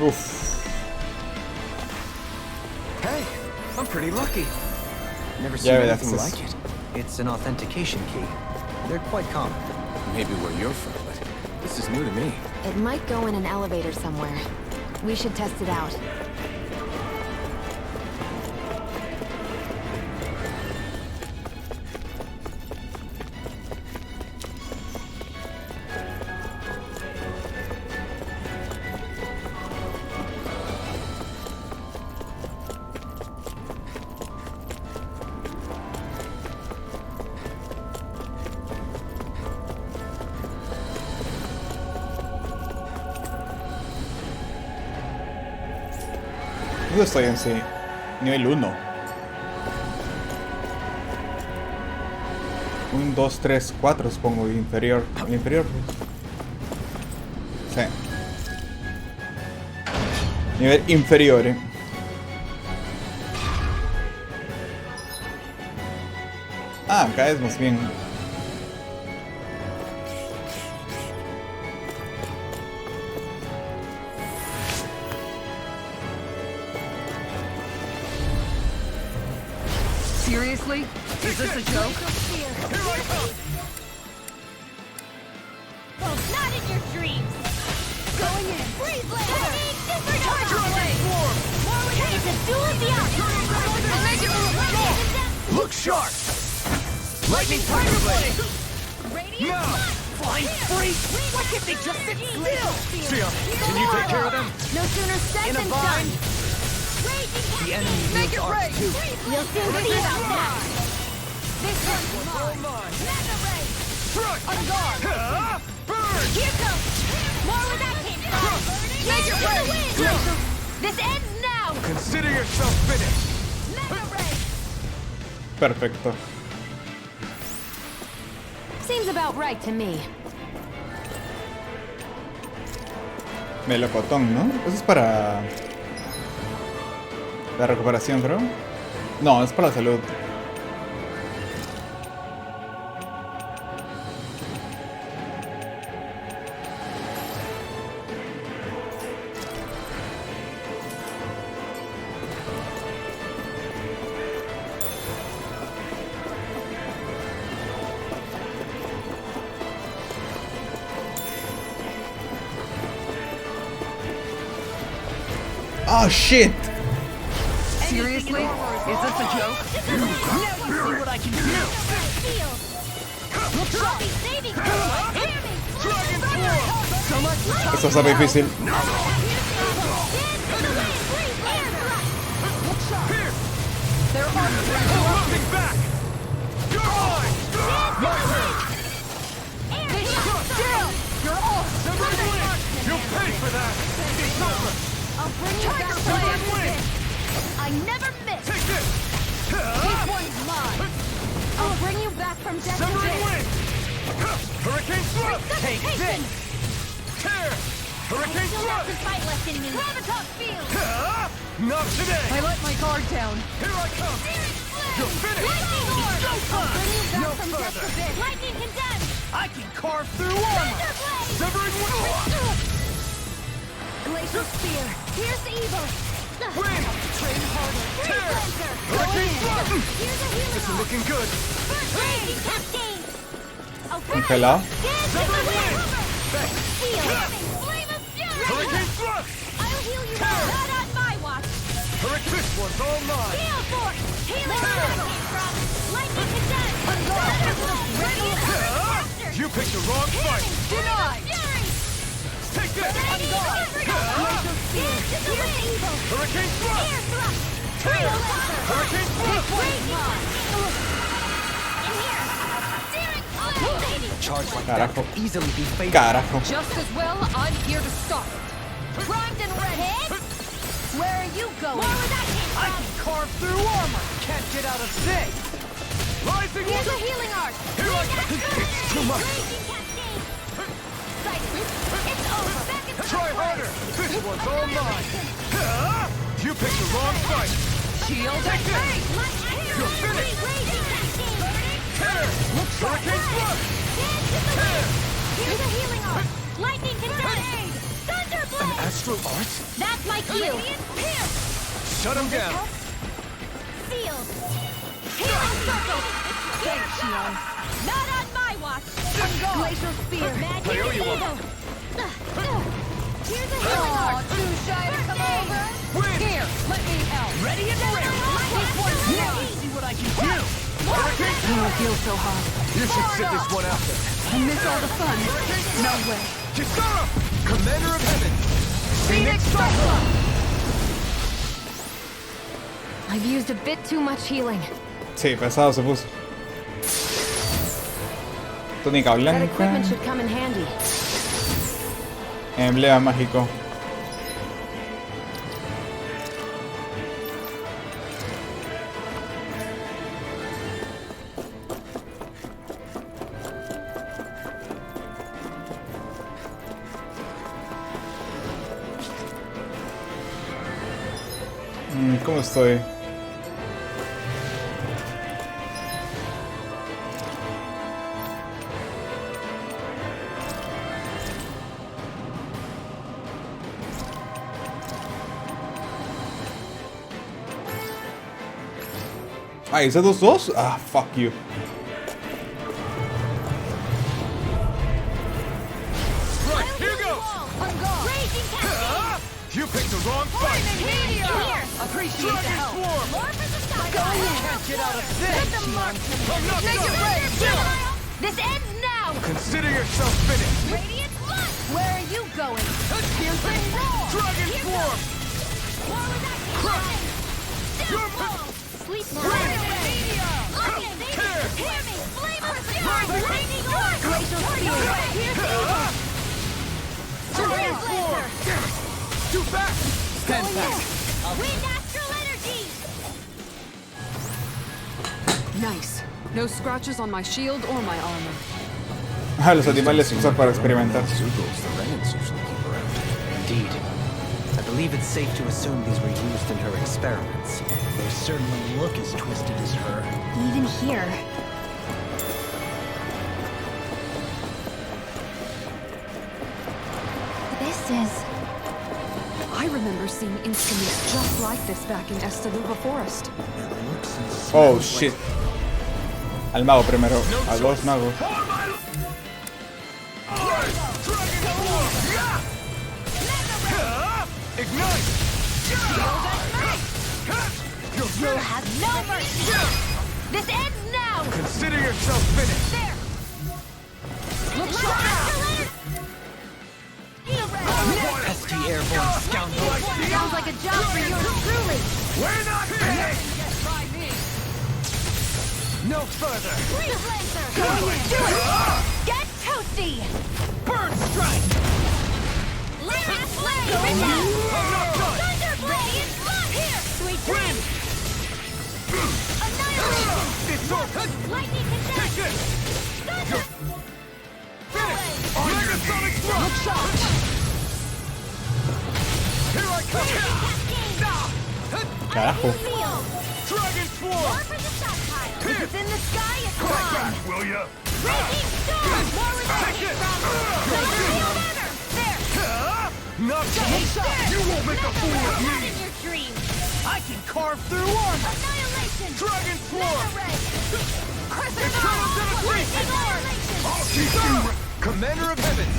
Uf. Hey, I'm pretty lucky. Never seen Yeah, anything that's like it. It's an authentication key. They're quite common. Maybe where you're from, but this is new to me. It might go in an elevator somewhere. We should test it out. ¿Dónde estoy en sí? Nivel 1. 1, 2, 3, 4 supongo, inferior. El inferior. Sí. Nivel inferior, Ah, acá es más bien. Seriously? Is this a joke? Not in your dreams. Going in. Freeze blade. Tiger blade. It's a duel of the arts. Look sharp! Lightning Tiger Blade! Radiant No! Flying freak! Why can't they just sit still? Sia, can you take care of them? No sooner said In a than bind? done. Raging The Cascade. enemy wields arcs too. You'll soon see about that. This one's mine. Mega Ray. Thrust! On guard. Burn! Here comes. More with that hit. Mega Ray. This ends now. Consider yourself finished! Mega Ray. Perfecto. Seems about right to me. Melocotón, ¿no? Eso es para la recuperación, creo. No, es para la salud. Oh shit! Seriously? Is this a joke? Now you see what I can do! Look sharp. Saving. Hear me. So much for Esto está difícil. Here's Nothing back! You're mine! My turn! You're all You'll pay for that! It's over! I'll bring you back from Severing death wing! again. I never miss. Take this! This one's mine. I'll bring you back from death Severing again. wing! Hurricane thrust! Take this. Tear! Hurricane Still got thrust! some fight left in me. Gravitas field. Not today! I let my guard down. Here I come! You're finished! Lightning orb. Go I'll bring you back No from death further. to bit. Lightning condemned. I can carve through armor! Thunderblade. Severing wing! Glacial spear. Here's evil. Wing! Train harder. Tear! Cleanser. Hurricane thrust! Here's a healing This is orb. looking good! First raging cascade. Oh, Congelado. Severing wing! Seal. Flame of fury. Hurricane thrust! I'll heal you. Tear. Not on my watch. Hurricane, this one's all mine! Heal force. Healing Tear. orb. Lightning condemned. Thunderblade. Radiant master. You picked the wrong fight! Denied. Fury. Take this! Here's the evil. Hurricane thrust! Air thrust. Tear. Cleanser. Hurricane thrust! Charge like Carajo. that could easily be fatal. Carajo. Just as well, I'm here to stop it. Primed and ready. Where are you going? More where that came I from. can carve through armor! Can't get out of this! Rising Here's a wing! healing art. Here I come! It's too much! Raging cascade. Sighted. It's over. Back in Try harder! This one's all mine! You picked the wrong fight! Shield Take and this! face! You're finished! Raging cascade. Tear! Hurricane thrust! Tear! Here's a healing art. Lightning condemned. Thunderblade. Astral art? That's my cue. Shut him down! Sealed. Healing circle. Thanks, Shion. Not on my watch. Glacial spear. Magic I owe you one. evil. Here's a healing art. Too shy to come over? Win! Here, let me help. Ready and ready! This one's mine. See what I can do! Hurricane I don't feel so hot. You should sit this one out then. I miss all the fun. No way. Kisara! Commander of Heaven! Phoenix Cyclone! I've used a bit too much healing. Sí, pesado se puso. Túnica That blanca. equipment should come in handy. Emblema mágico. ¿Cómo estoy? Ah, ¿hice 2-2? Ah, fuck you. Right, here goes! Raging cascade. You picked the wrong fight! Appreciate the Dragon help. Swarm! More for the sky. Can't get out of this! I'm not done! This ends now. Consider yourself finished! Radiant blood. Where are you going? Piercing roar! Dragon Swarm! More with that Crush! Down wall. Sleep now. Tear! Hear me. Flame of fury. Lightning orb. Glacial spear. Here's evil. Dragon Swarm! Damn it! Too fast! Stand back. Wind astral energy. Nice. No scratches on my shield or my armor. Ah, los animales se usan para experimentar. Zugos the Renans usually keep around. Indeed. I believe it's safe to assume these were used in her experiments. They certainly look as twisted as her. Even here. This is... I remember seeing instruments just like this back in Estaluba Forest. It looks and Oh smells shit. Al mago primero. A dos magos. Ignite! You'll have no mercy. This ends now. Consider yourself finished! There. Look Lightning sharp! astral energy. Pesky airborne scoundrel. Sounds like a job for you truly. We're not finished! No further! Freeze Lancer! Do it! Get toasty! Bird strike! Lance Flame! I'm not done! Thunderblade! Here! Sweet dreams! Annihilation! It's over! Lightning Take Condense! it! Thunder! Finish! Mega Sonic Thrust! Shot! Here I come! Carajo. Seal! Dragon Swarm! More for the stockpile! Here! It's in the sky, it's Come gone! back, will ya? Raging Storm! More with Take it! Thunder Seal Banner! There! Not There! You won't make a fool of Not me! in your dreams! I can carve through armor! Annihilation! Dragon Swarm! Mega Ray! Eternal devastation! Annihilation! I'll keep you! Commander of Heaven!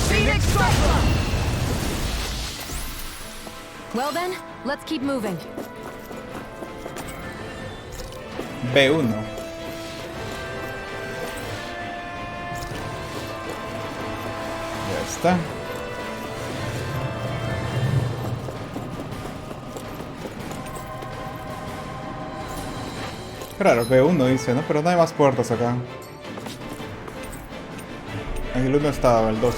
Phoenix Cyclone! Well then, let's keep moving. B1. Ya está. Claro, B1 dice, ¿no? Pero no hay más puertas acá. En el 1 estaba, el 2.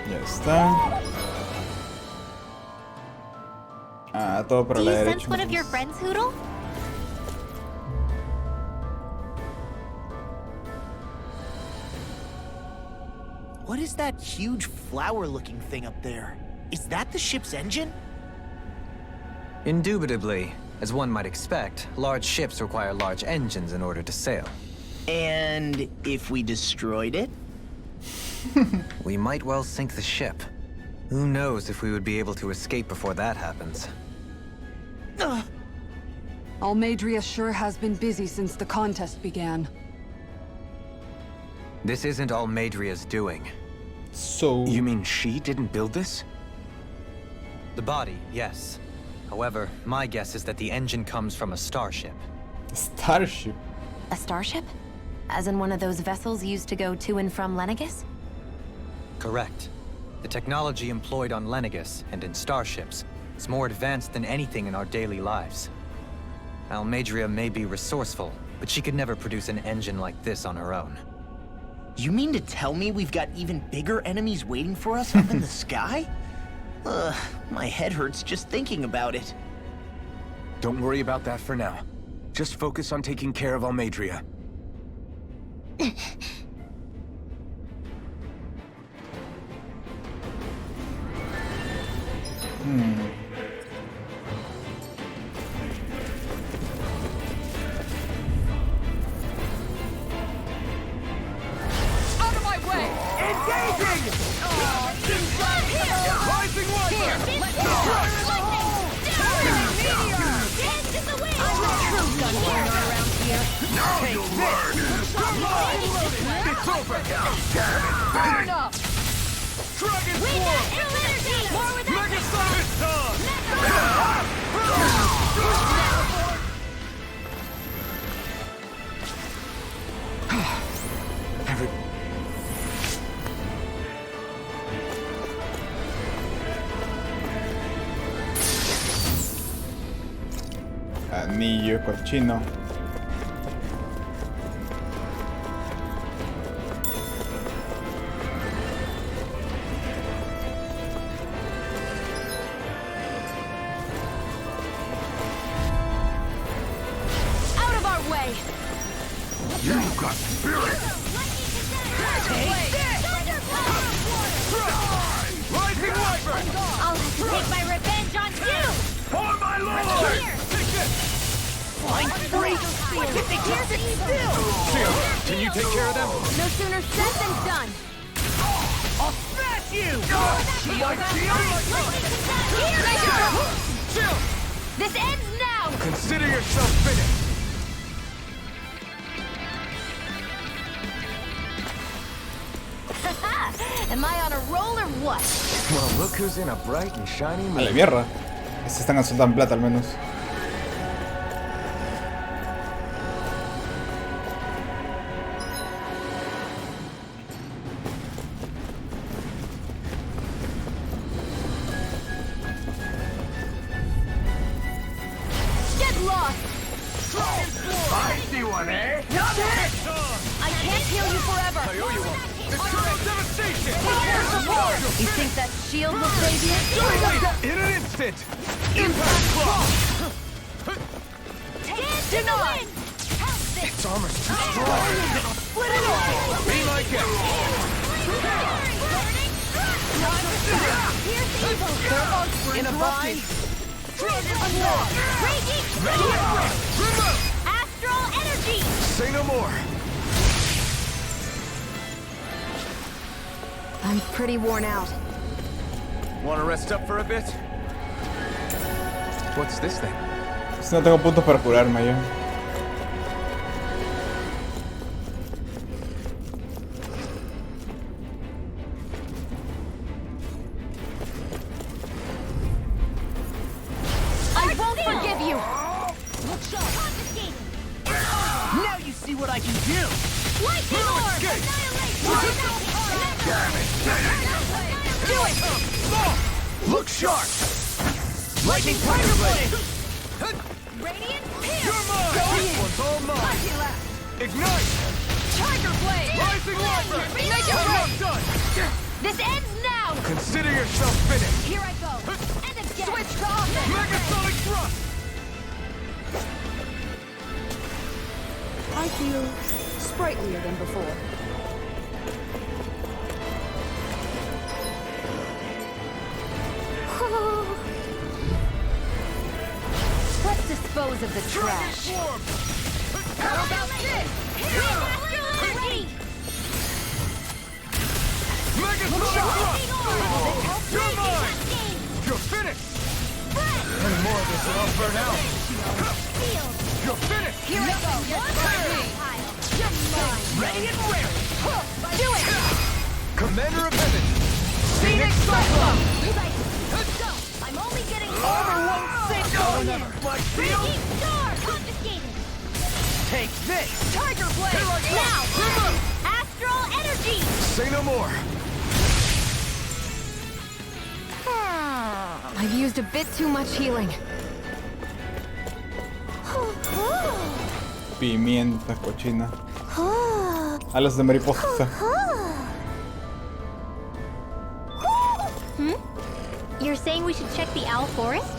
Ya está. Ah, todo para Do la you derecha. sense one of your friends, Hoodle? What is that huge flower-looking thing up there? Is that the ship's engine? Indubitably. As one might expect, large ships require large engines in order to sail. And if we destroyed it? We might well sink the ship. Who knows if we would be able to escape before that happens. Almadria sure has been busy since the contest began. This isn't Almadria's doing. So... You mean she didn't build this? The body, yes. However, my guess is that the engine comes from a starship. Starship. A starship? As in one of those vessels used to go to and from Lenegis? Correct. The technology employed on Lenegis and in starships is more advanced than anything in our daily lives. Almadria may be resourceful, but she could never produce an engine like this on her own. You mean to tell me we've got even bigger enemies waiting for us up in the sky? My head hurts just thinking about it. Don't worry about that for now. Just focus on taking care of Almadria. Out of my way! Engaging! Rising Wiper! Now you'll learn! It's over! Burn up! Dragon Swarm! Mega Sonic Every... Anillo cochino. Out of our way! You've got spirit! Take this! Rising Wiper! I'll have to take my revenge on you! For my lord! Take this! Flying free! Why can't they just sit still? Can you take care of them? No sooner said than done! I'll smash you! Chill! This ends now! Consider yourself finished! Am I on a roll or what? Well, look who's in a bright and shiny mood. Vale, mierda. Estos están soltando plata al menos. You think that shield will save you? In an instant! Impact block! Denied! Its armor's too strong! Split it off! Be my guest! In a bind! Astral energy! Say no more! I'm pretty worn out. Want to rest up for a bit? What's this thing? No tengo puntos para curarme yo. I won't forgive you! Now you see what I can do! Lightning orb! Do it! Look sharp! Lightning Tiger Blade! Radiant You're mine! This one's all mine! Ignite! Tiger Blade! Rising Viper! Make it I'm right! not done! This ends now! Consider yourself finished! Here I go! And again! Switch to offense! Megasonic thrust! I feel sprightlier than before. Let's dispose of the trash. How about this? Ready! Megasonic thrust! You're mine! You're finished! Any more of this and I'll burn out! You're finished! Here I go! You're mine! Ready and raring! Do it! Commander of Heaven! Phoenix Cyclone! Go! I'm only getting Armor won't save you! My shield! Star! Confiscated! Take this! Tiger Blade! Now! Astral energy! Say no more! I've used a bit too much healing. Pimienta cochina. Alas de mariposa. You're saying we should check the owl forest?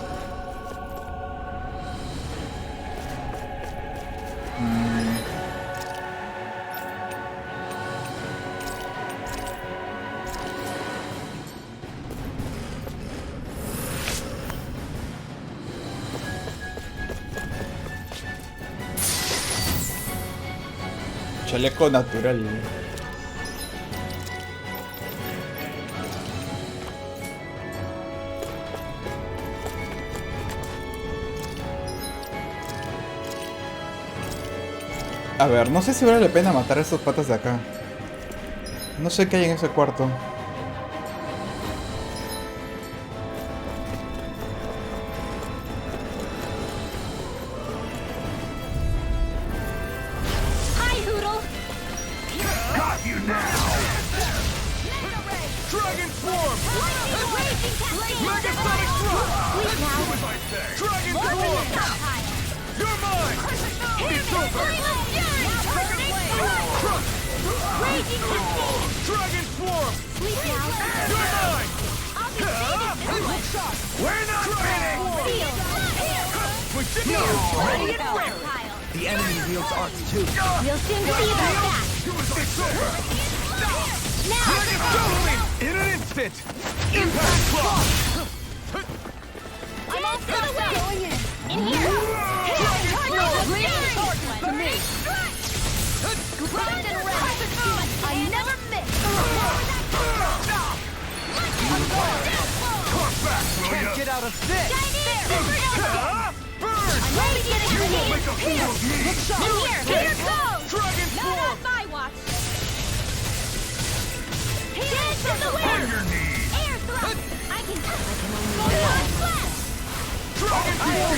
Chaleco natural. A ver, no sé si vale la pena matar a estos patas de acá. No sé qué hay en ese cuarto. Hi, Hoodle! Got you now! Dragon Swarm! Megasonic thrust! Please now! Dragon Swarm! You're mine! It's over! Crush! Raging Cascade! Dragon Swarm! Please now! You're mine! I'll be saving We're not finished! this one! Ready and ready! The enemy wields arts too. We'll soon see about that! It's over! Now! In an instant! Impact block! I'm all for the win! In here! To me! Grind and rest! I never miss! Can't get out of this! Burn! I'm ready to get You won't make a it! fool of me! In here goes! Dragon Not Swarm! on my watch! Dance in the On wind! your knees! Air thrust! I can only blast! Dragon Swarm!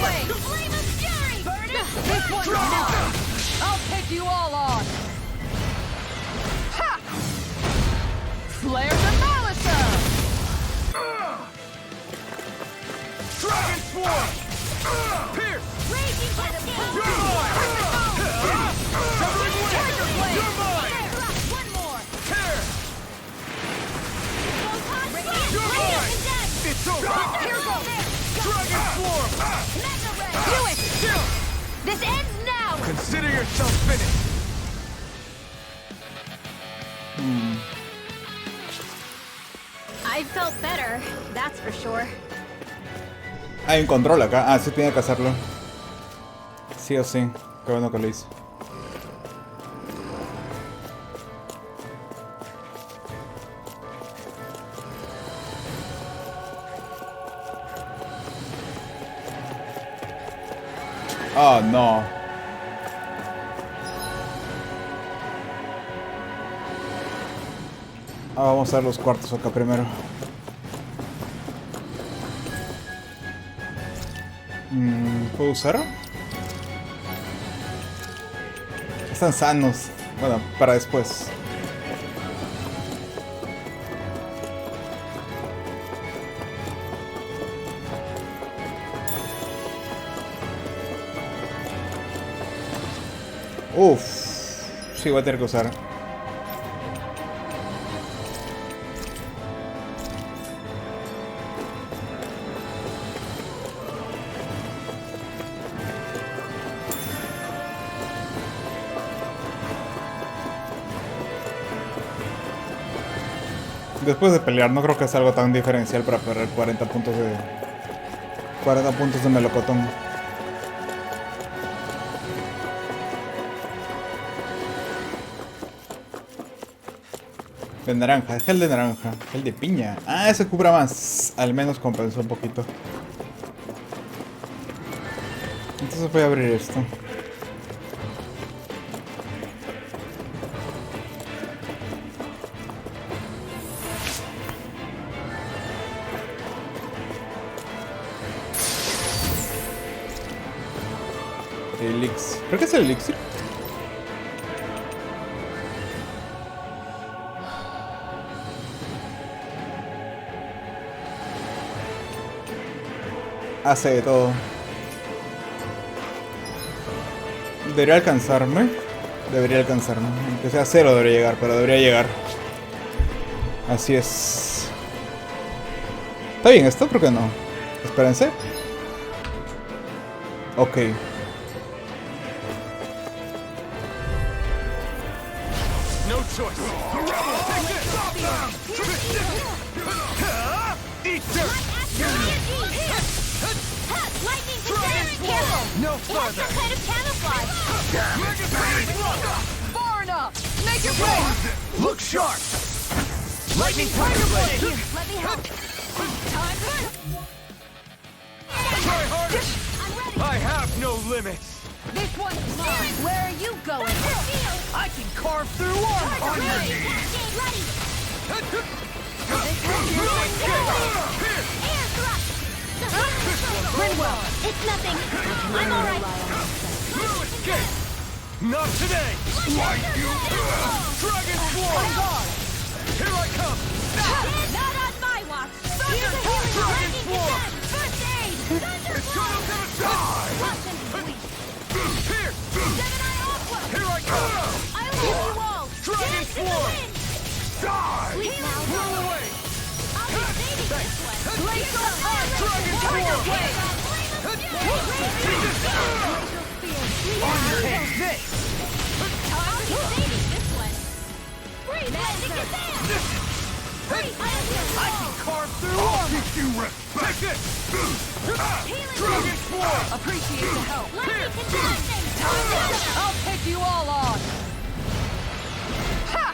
Lightning Flame of Fury! Burn it! This one's mine! I'll take you all on! Ha! Flare the Malicer! Dragon Swarm! Pierce! Raging Cascade! You're mine! Severing Consider yourself finished. I felt better, that's for sure. Hay un control acá. Ah, sí tenía que hacerlo. Sí o sí. Qué bueno que lo hice. Oh, no. Ah, vamos a ver los cuartos acá primero. ¿Puedo usar? Están sanos. Bueno, para después. Uff. Sí, voy a tener que usar. Después de pelear, no creo que sea algo tan diferencial para perder 40 puntos de melocotón. De naranja, es gel de naranja, gel de piña. Ah, ese cubra más. Al menos compensó un poquito. Entonces voy a abrir esto. Elixir. ¿Pero qué es el elixir? Hace de todo. Debería alcanzarme. Aunque sea 0 debería llegar, pero debería llegar. Así es. ¿Está bien esto? ¿Por qué no? Espérense. Ok. No choice. Eat dirt. No further. Some kind of camouflage. Far enough. Make it rain. Look sharp. Lightning tiger blade. Let me help. Try harder. I'm ready. I have no limits. This one's mine. Where are you going? I can carve through armor. On your knees. Ready. Air thrust. Rinwell, it's nothing. I'm alright. No escape. Not today. Dragon Swarm. Here I come. Not on my watch. Here's a healing. Dragon Swarm. First aid. It's gonna die. Watch and bleed. Here. Seven-Eye Aqua. Here I come. I'll heal you all. Dragon Dance in the Swarm. wind. Die. Sleep now. Roll away. I'll be saving this one. Blaze Here's the heart. Dragon Tiger Swarm. Blade. On your hands. This. I'll be saving this one. Free magic is there. Free I can carve through armor. Take this. Dragon Swarm. Appreciate the help. Lightning conducting. I'll take you all on! Ha!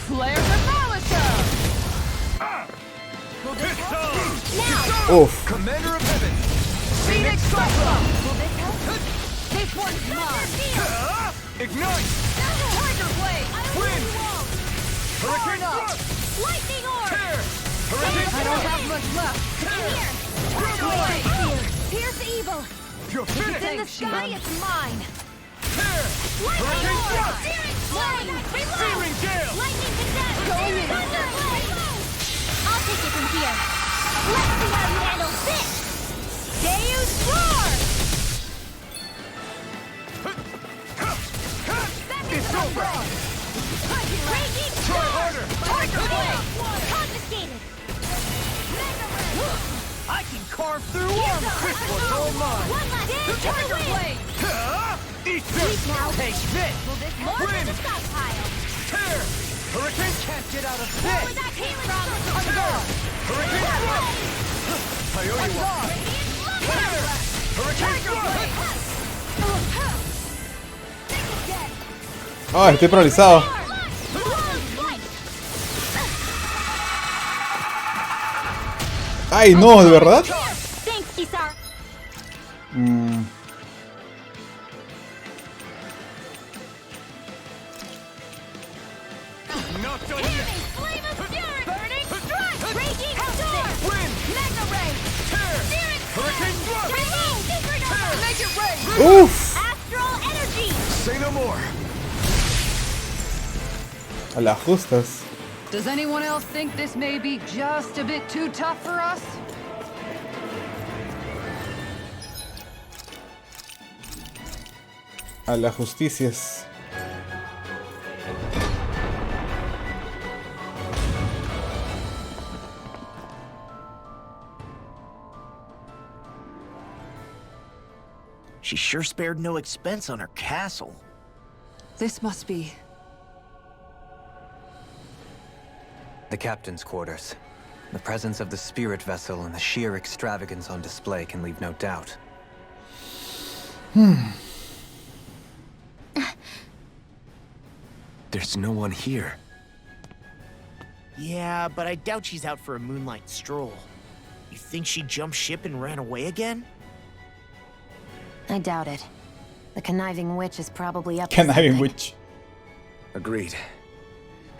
Flare the Demolisher! It's on. Now. Oof. Commander of Heaven. Phoenix Cyclone! Will this help? This one's mine! Ignite. Tiger Blade! Wind. Far Hurricane enough! Thrust. Lightning orb. Tear. Hurricane I don't Thrust. have much left! Here. Tiger Blade! Pierce evil. You're It's in the finished. sky. It's mine. Tear. Lightning Hurricane orb. Thrust. Searing flame. Reload. Searing Gale. Lightning conduct. Going in. Thunder blade. I'll take it from here. Let's see how you handle this. Deus roar. It's over. Raging Try storm. harder. Tiger blade. Confiscated. I can carve through armor. This one's all mine. One last dance in the Tiger wind. Blade. Eat Sleep this! now. Take this! Will this lord Win! the stockpile? Tear! Hurricane can't get out of Where this! would that came from? Hurricane thrust! I owe you one! Tear! Hurricane thrust! ¡Ay, estoy paralizado! ¡Ay, no! ¿De verdad? Thanks, Kisar. Not done yet! Flame of fury! Burning strike! Raging storm! Win! Mega ray! Tear! Spirit Hurricane thrust! Raging supernova! Make it rain! ¡Uf! Astral energy! Say no more! A las justas. Does anyone else think this may be just a bit too tough for us? A las justicias. She sure spared no expense on her castle. This must be... The captain's quarters. The presence of the spirit vessel and the sheer extravagance on display can leave no doubt. There's no one here. Yeah, but I doubt she's out for a moonlight stroll. You think she jumped ship and ran away again? I doubt it. The conniving witch is probably up to Conniving something. witch. Agreed.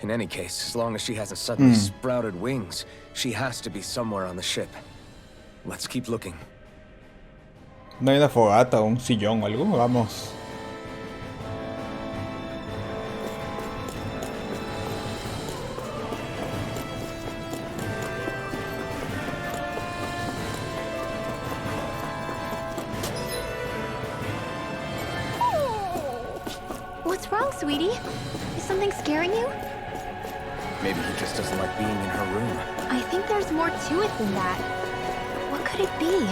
In any case, as long as she hasn't suddenly sprouted wings, she has to be somewhere on the ship. Let's keep looking. ¿No hay una fogata o un sillón o algo? Vamos. What's wrong, sweetie? Is something scaring you? Maybe he just doesn't like being in her room. I think there's more to it than that. What could it be?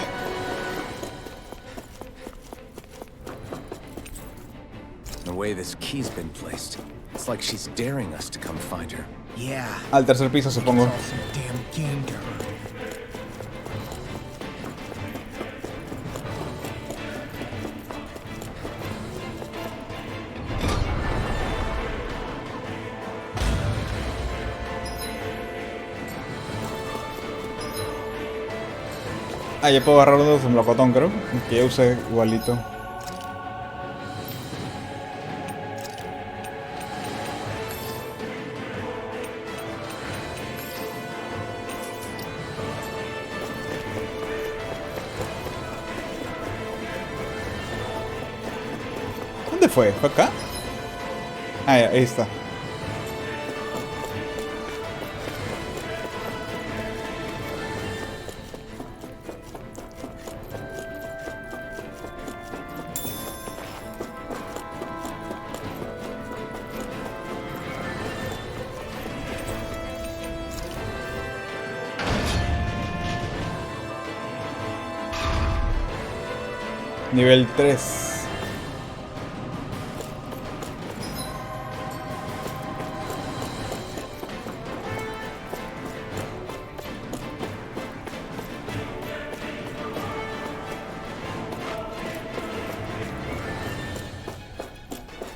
The way this key's been placed, it's like she's daring us to come find her. Yeah. Al tercer piso, supongo. Some damn game to her. Ah, ya puedo agarrar uno de melocotón, creo. Que ya usé igualito. ¿Dónde fue? ¿Fue acá? Ah, ya, ahí está. Nivel 3.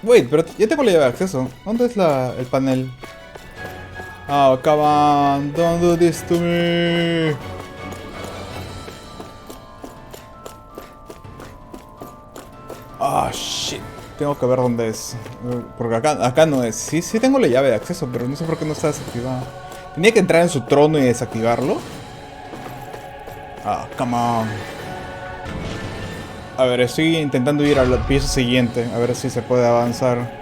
Wait, pero ya tengo la llave de acceso. ¿Dónde es el panel? Oh, come on, don't do this to me. Ah, shit. Tengo que ver dónde es. Porque acá no es. Sí tengo la llave de acceso, pero no sé por qué no está desactivada. Tenía que entrar en su trono y desactivarlo. Ah, come on. A ver, estoy intentando ir al piso siguiente. A ver si se puede avanzar.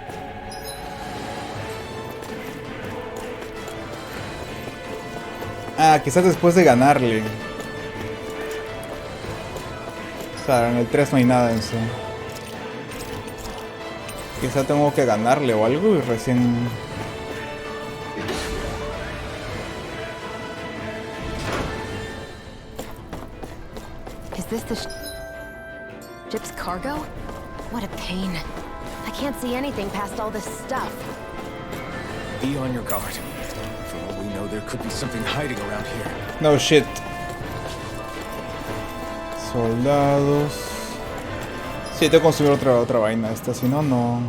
Ah, quizás después de ganarle. O sea, en el 3 no hay nada en sí. Quizá tengo que ganarle o algo y recién... Is this the ship's cargo? What a pain. I can't see anything past all this stuff. Be on your guard. For all we know, there could be something hiding around here. No shit. Soldados. Sí, tengo que conseguir otra vaina esta, si no, no.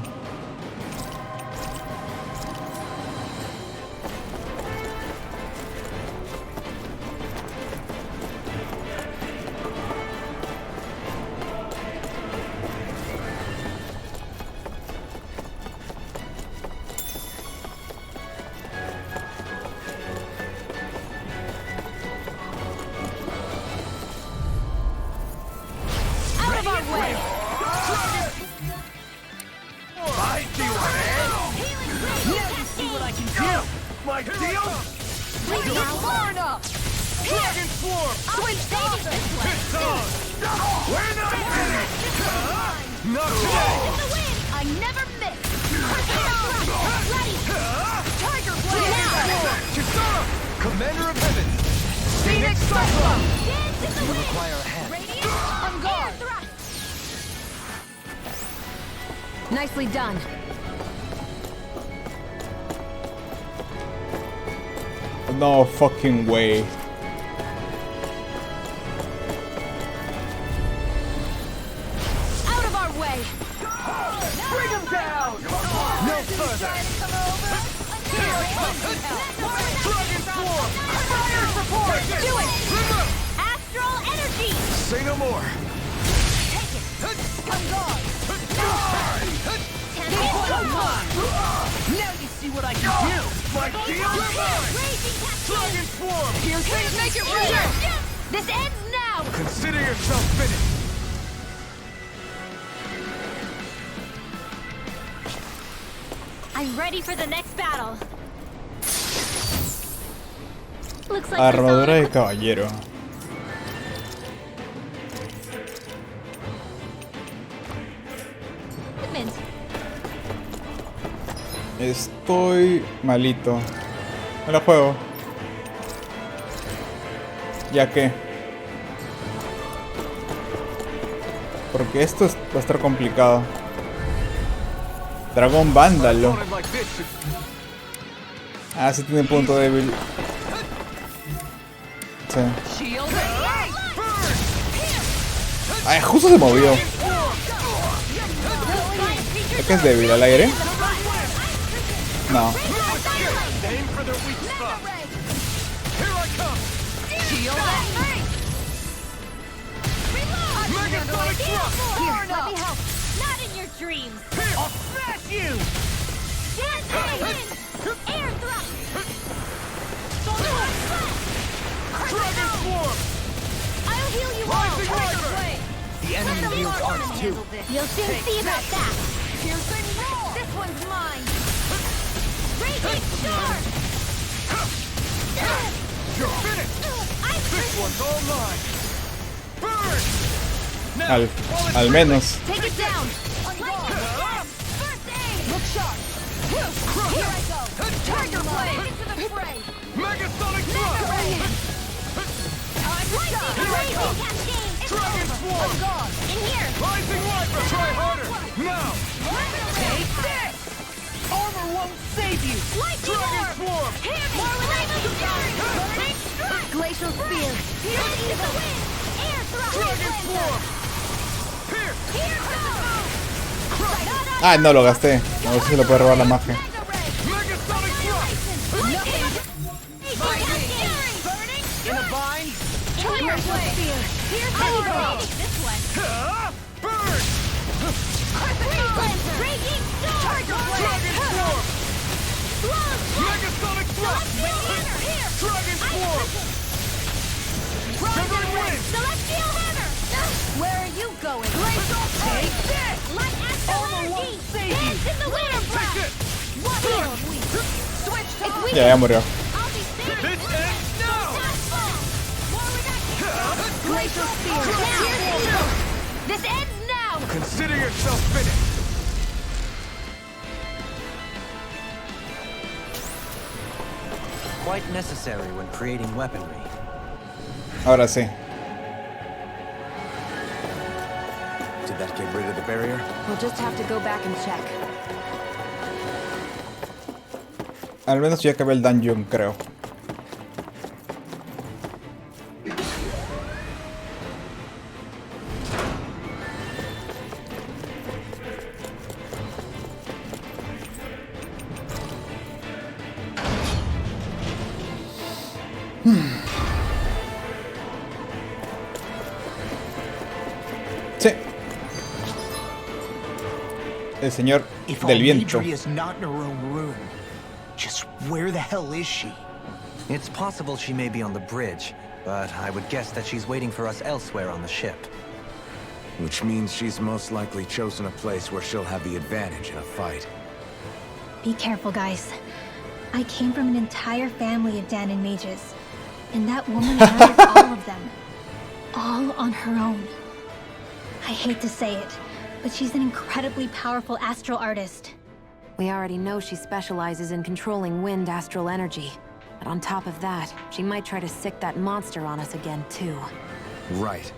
Commander of Heaven! Phoenix Cyclone! You require a hand. On guard! Nicely done. No fucking way. Out of our way! Bring him down! No further! Dragon Swarm! Fire support! Do it! Astral energy! Say no more! On guard! Now you see what I can do! My deal? Dragon Swarm! Piercing, make it real! This ends now! Consider yourself finished! I'm ready for the next battle. Looks like Armadura de caballero. equipment. Estoy malito. No lo juego. Ya que. Porque esto va a estar complicado. Dragón vándalo. Ah, sí tiene punto débil. Sí. Ay, justo se movió. ¿Es que es débil al aire? No. Here, let me help. Not in your dreams. I'll smash you! Air thrust. Dragon Swarm! I'll heal you all. Rising Wyvern! The enemy wields arts too. You'll soon see about that. Piercing roll! This one's mine. Raging storm. You're finished! This one's all mine! Burn! Al menos. Take it down. First aid. Look sharp. Here I go. Tiger blade into the fray. Megasonic Thrust! Raging cascade. It's Dragon over. Swarm! In here. Rising Wyvern! Try harder! Now! Take this! Armor won't save you! Lightning Dragon orb. Swarm! More lightning strike. Burning strike. Glacial spear! Here's the wind. Air thrust. Dragon Swarm! Here! Here goes. Ah, no lo gasté. A ver si se lo puede robar la magia. Megasonic Thrust! Burning In a bind? glacial spear. Here's this one. Burn! Raging storm. Dragon Swarm! Megasonic Thrust! Dragon Swarm! Shivering Wind! Celestial hammer. Where are you going? Glacial Take this. Light astral energy. Dance in the wind. Take this! What will we? Switch to if we Ya murió. I'll be safe. This ends now! Glacial spear. This ends now. Consider yourself finished! Quite necessary when creating weaponry. Ahora sí. Did that Get rid of the barrier? We'll just have to go back and check. Al menos ya acabé el dungeon, creo. Sí. El señor del viento. Is not in her own room, just where the hell is she? It's possible she may be on the bridge, but I would guess that she's waiting for us elsewhere on the ship. Which means she's most likely chosen a place where she'll have the advantage in a fight. Be careful, guys. I came from an entire family of Danon mages, and that woman murdered all of them. All on her own. I hate to say it, but she's an incredibly powerful astral artist. We already know she specializes in controlling wind astral energy. But on top of that, she might try to sick that monster on us again, too. Right.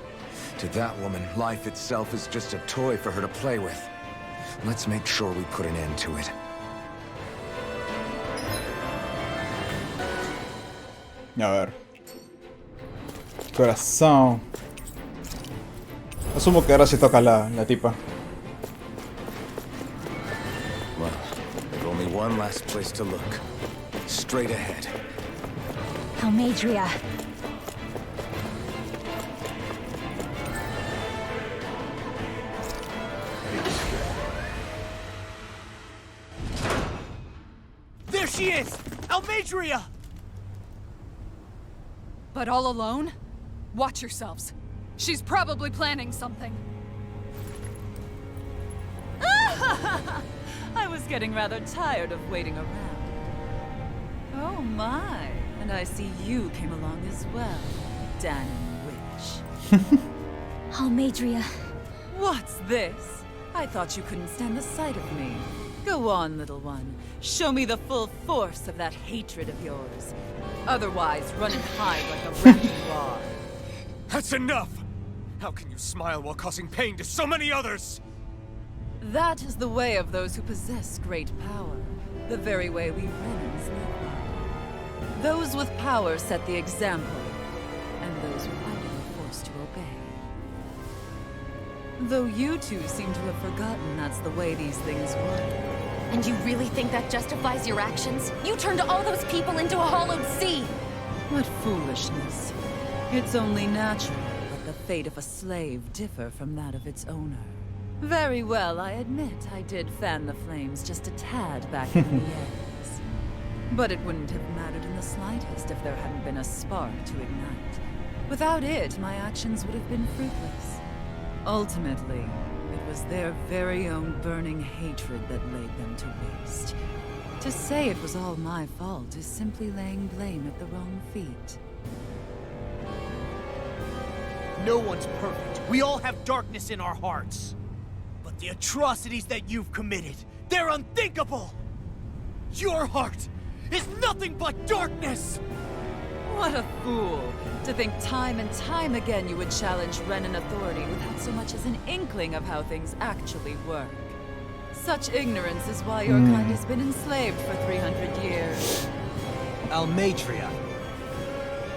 To that woman, life itself is just a toy for her to play with. Let's make sure we put an end to it. A ver. Corazón. Asumo que ahora sí toca la tipa. Well, there's only one last place to look. Straight ahead. Almadria. There she is! Almadria! But all alone? Watch yourselves. She's probably planning something. I was getting rather tired of waiting around. Oh my, and I see you came along as well, Danon Witch. Almadria. What's this? I thought you couldn't stand the sight of me. Go on, little one. Show me the full force of that hatred of yours. Otherwise, run and hide like a rat you are. That's enough! How can you smile while causing pain to so many others? That is the way of those who possess great power. The very way we Renans live by. Those with power set the example, and those without it are forced to obey. Though you two seem to have forgotten that's the way these things work. And you really think that justifies your actions? You turned all those people into a hollowed sea! What foolishness. It's only natural that the fate of a slave differ from that of its owner. Very well, I admit I did fan the flames just a tad back in the years. But it wouldn't have mattered in the slightest if there hadn't been a spark to ignite. Without it, my actions would have been fruitless. Ultimately, it was their very own burning hatred that laid them to waste. To say it was all my fault is simply laying blame at the wrong feet. No one's perfect. We all have darkness in our hearts. But the atrocities that you've committed, they're unthinkable! Your heart is nothing but darkness! What a fool! To think time and time again you would challenge Renan authority without so much as an inkling of how things actually work. Such ignorance is why your kind has been enslaved for 300 years. Almadria.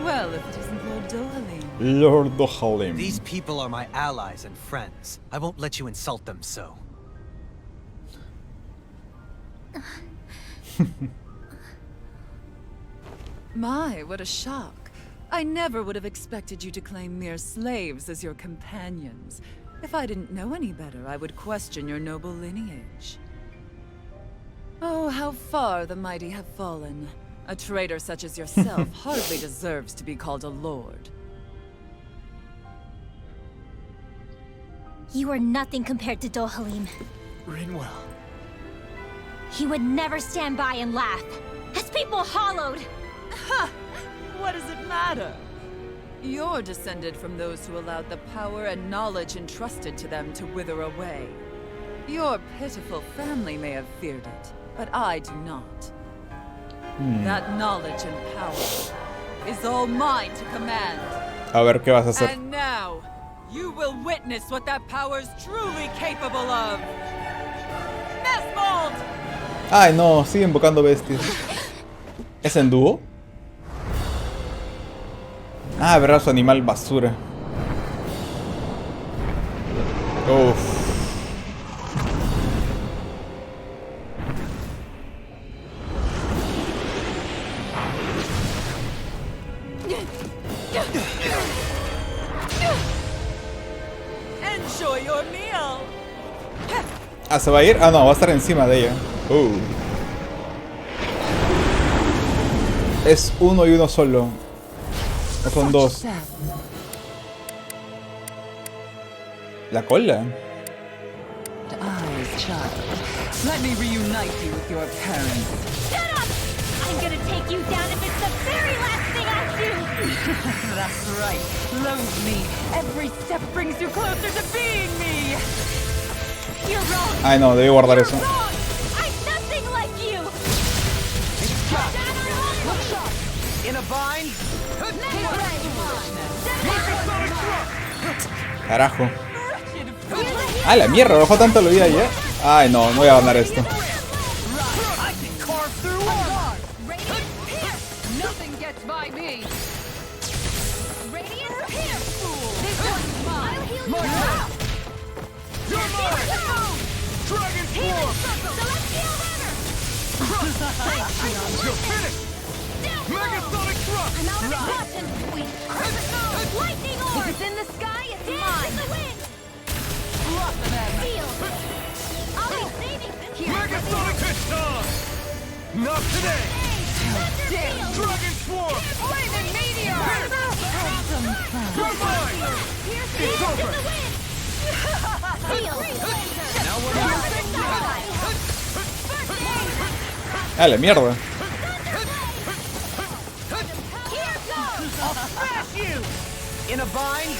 Well, if it isn't Lord Dohalim. Lord Dohalim. These people are my allies and friends. I won't let you insult them so. My, what a shock. I never would have expected you to claim mere slaves as your companions. If I didn't know any better, I would question your noble lineage. Oh, how far the mighty have fallen. A traitor such as yourself hardly deserves to be called a lord. You are nothing compared to Dohalim. Rinwell. He would never stand by and laugh. His people hollowed! Ha! What does it matter? You're descended from those who allowed the power and knowledge entrusted to them to wither away. Your pitiful family may have feared it, but I do not. That knowledge and power is all mine to command. A ver qué vas a hacer. And now, You will witness what that power's truly capable of. Mold. Ay, no, sigue invocando bestias. ¿Es en dúo? Ah, verdad, su animal basura. Uff. Enjoy your meal. Ah, ¿se va a ir? Ah, no, va a estar encima de ella. Es uno y uno solo. No son dos. La cola. Eyes, child. Let me reunite you with your parents. Shut up! I'm gonna take you down if it's the very last thing I do! That's right. Loathe me. Every step brings you closer to being me. You're wrong! Ay, no, debí guardar eso. Wrong! I'm nothing like you! In a bind. Carajo. Ah, la mierda, bajó tanto la vida ya. Ay, no, no voy a ganar esto. Nothing gets by me. Lightning orb! If it's in the sky, it's mine! In the wind! Feel! I'll be saving them here! Megasonic Piston! Not today! Dragon Swarm! Flaming meteor! You're mine! It's over! Now Ah, la mierda. In a bind.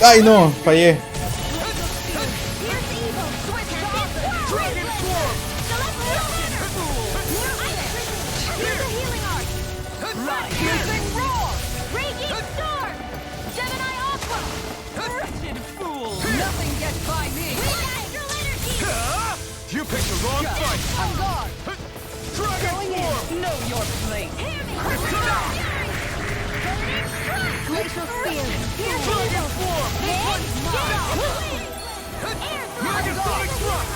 Ay, no, fallé. Nothing gets by me. You picked the wrong fight! On guard. Dragon Swarm! Know your place. Glacial Spear! Dragon Swarm! Megasonic Thrust!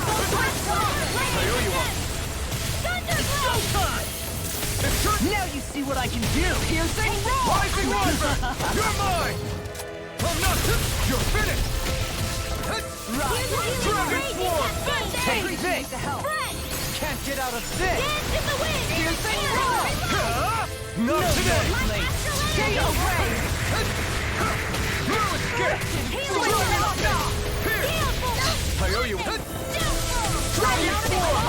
I owe you one! It's your Now you see what I can do. Piercing roar. Rising Riser! You're mine! I'm not... You're finished! Dragon Swarm! Take this. Can't get out of this. Piercing roar. Not today! Gale ray. No escape! Here! I owe you one! Dragon Swarm!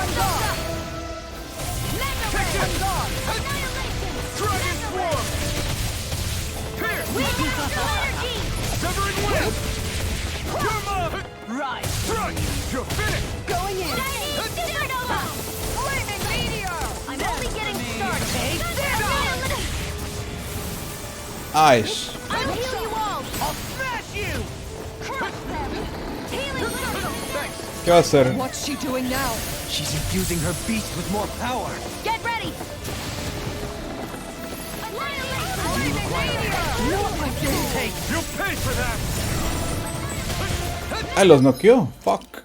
Dragon Swarm! Here! Severing Wind! You're mine! Right. Strike! You're finished! Going in. Supernova! Flaming meteor. I'm only getting started! Take Ay. I'll heal you all! I'll smash you. Crush them! Healing circle! ¿Qué va a hacer? What's she doing now? She's infusing her beast with more power. Get ready! Take. You'll pay for that! Ah, los noqueó. Fuck.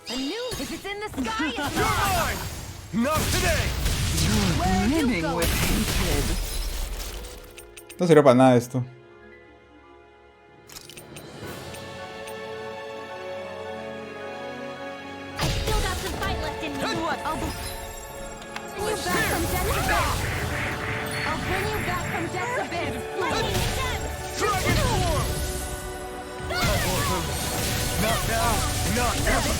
A new... If it's in the sky, it's You're mine! Not today! Brimming with hatred. No sirve para nada esto. I still got some fight left in me. What? I'll bring you back from death's abyss. I'll bring you back from death's abyss. Lightning attempt! Dragon Swarm! Not now! Not ever!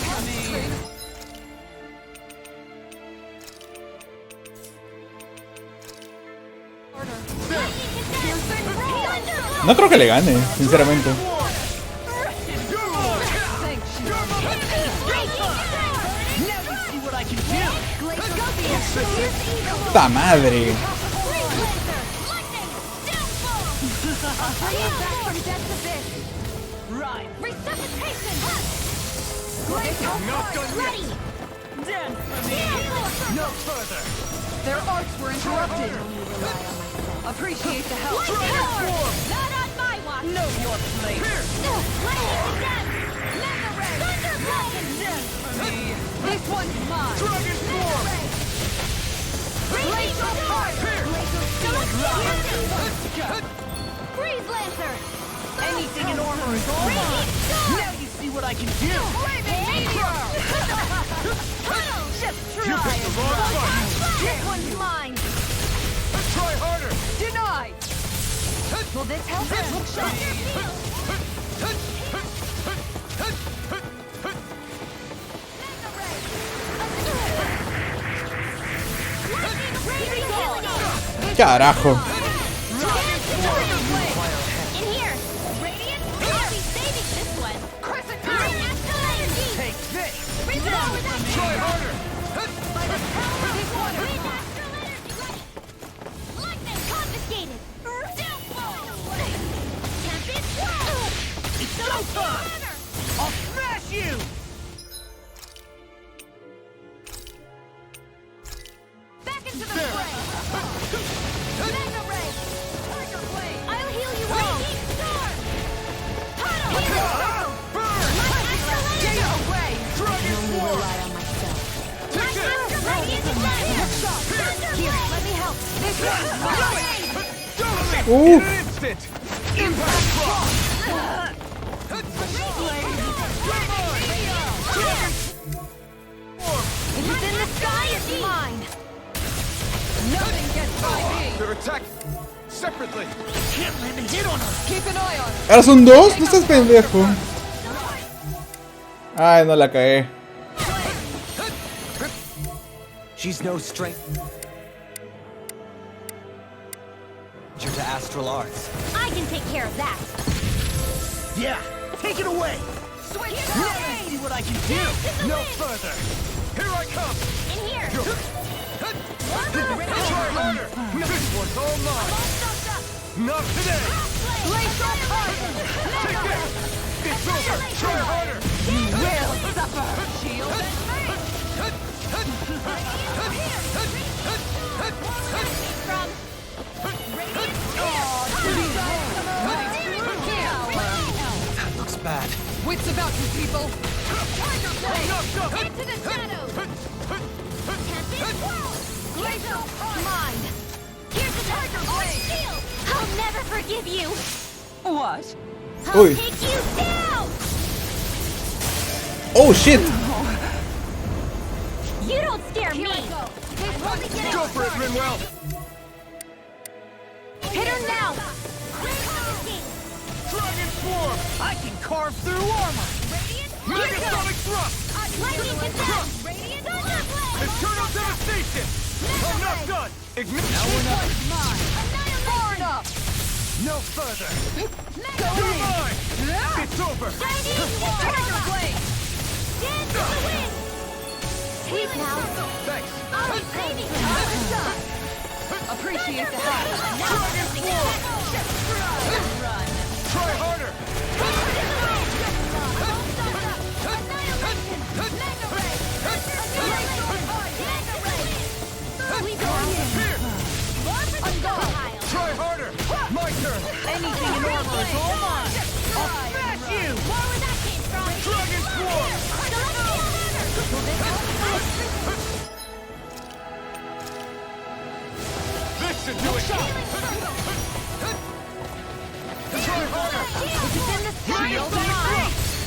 No creo que le gane, sinceramente. ¡Puta madre! Right. Resuscitation! Not done yet. Ready! Dance for me. No further. Their arts were interrupted. Appreciate the help. Not on my watch! Know your place. Dance for me. This one's mine. Dragon form! Freeze Lancer! Anything in armor is all mine. Now you see what I can do. Just try You picked the wrong fight! This one's mine! Try harder! Denied. Will this help? Carajo. In here! Radiant, I'll be saving this one! Crescent Moon! Astral Energy! take this. Reload! Try harder! By the power of this one! Wind Astral Energy! Lightning confiscated! Tempest! It's showtime. I'll smash you. Back into the fray! Mega Ray! Tiger Blade! I'll heal you all! Radiant Storm! Tunnel! Get away. Dragon form! Rely on myself. Take it! Radiant Thunder! Here, let me help! This In Oof. an instant! Impact block! If it's in the sky, it's mine! Nothing gets by me! They're attacking separately! Can't land a hit on her. Keep an eye on her. ¿Ahora son dos? No estás pendejo. Ay, no la cagué. She's no stranger to astral arts. I can take care of that! Yeah, take it away. Switch Now you see what I can do. No further! Here I come! In here! Try harder! This one's all mine! Not today! Take this! It's over! Try harder! Will suffer. Shield. That looks bad. Wits about you, people. Into the shadows! Glacial mine! Here's the Tiger Blade! I'll never forgive you! What? I'll Uy. take you down! Oh shit. You don't scare me! Go for it, Rinwell! Hit her now! Dragon form! I can carve through armor. Megasonic thrust! Lightning condemned! Radiant Thunderblade! Eternal devastation! I'm not done! Ignite! Now we're not. Far enough. No further. You're mine! It's over! Tiger Blade! Dance to the wind! Sleep now! Thanks! I'll be saving you! Appreciate the help. Dragon form! Try harder! Here! Try harder! My turn! Anything in armor is all mine. I'll smash you. Dragon swarm! This should do it! Try harder!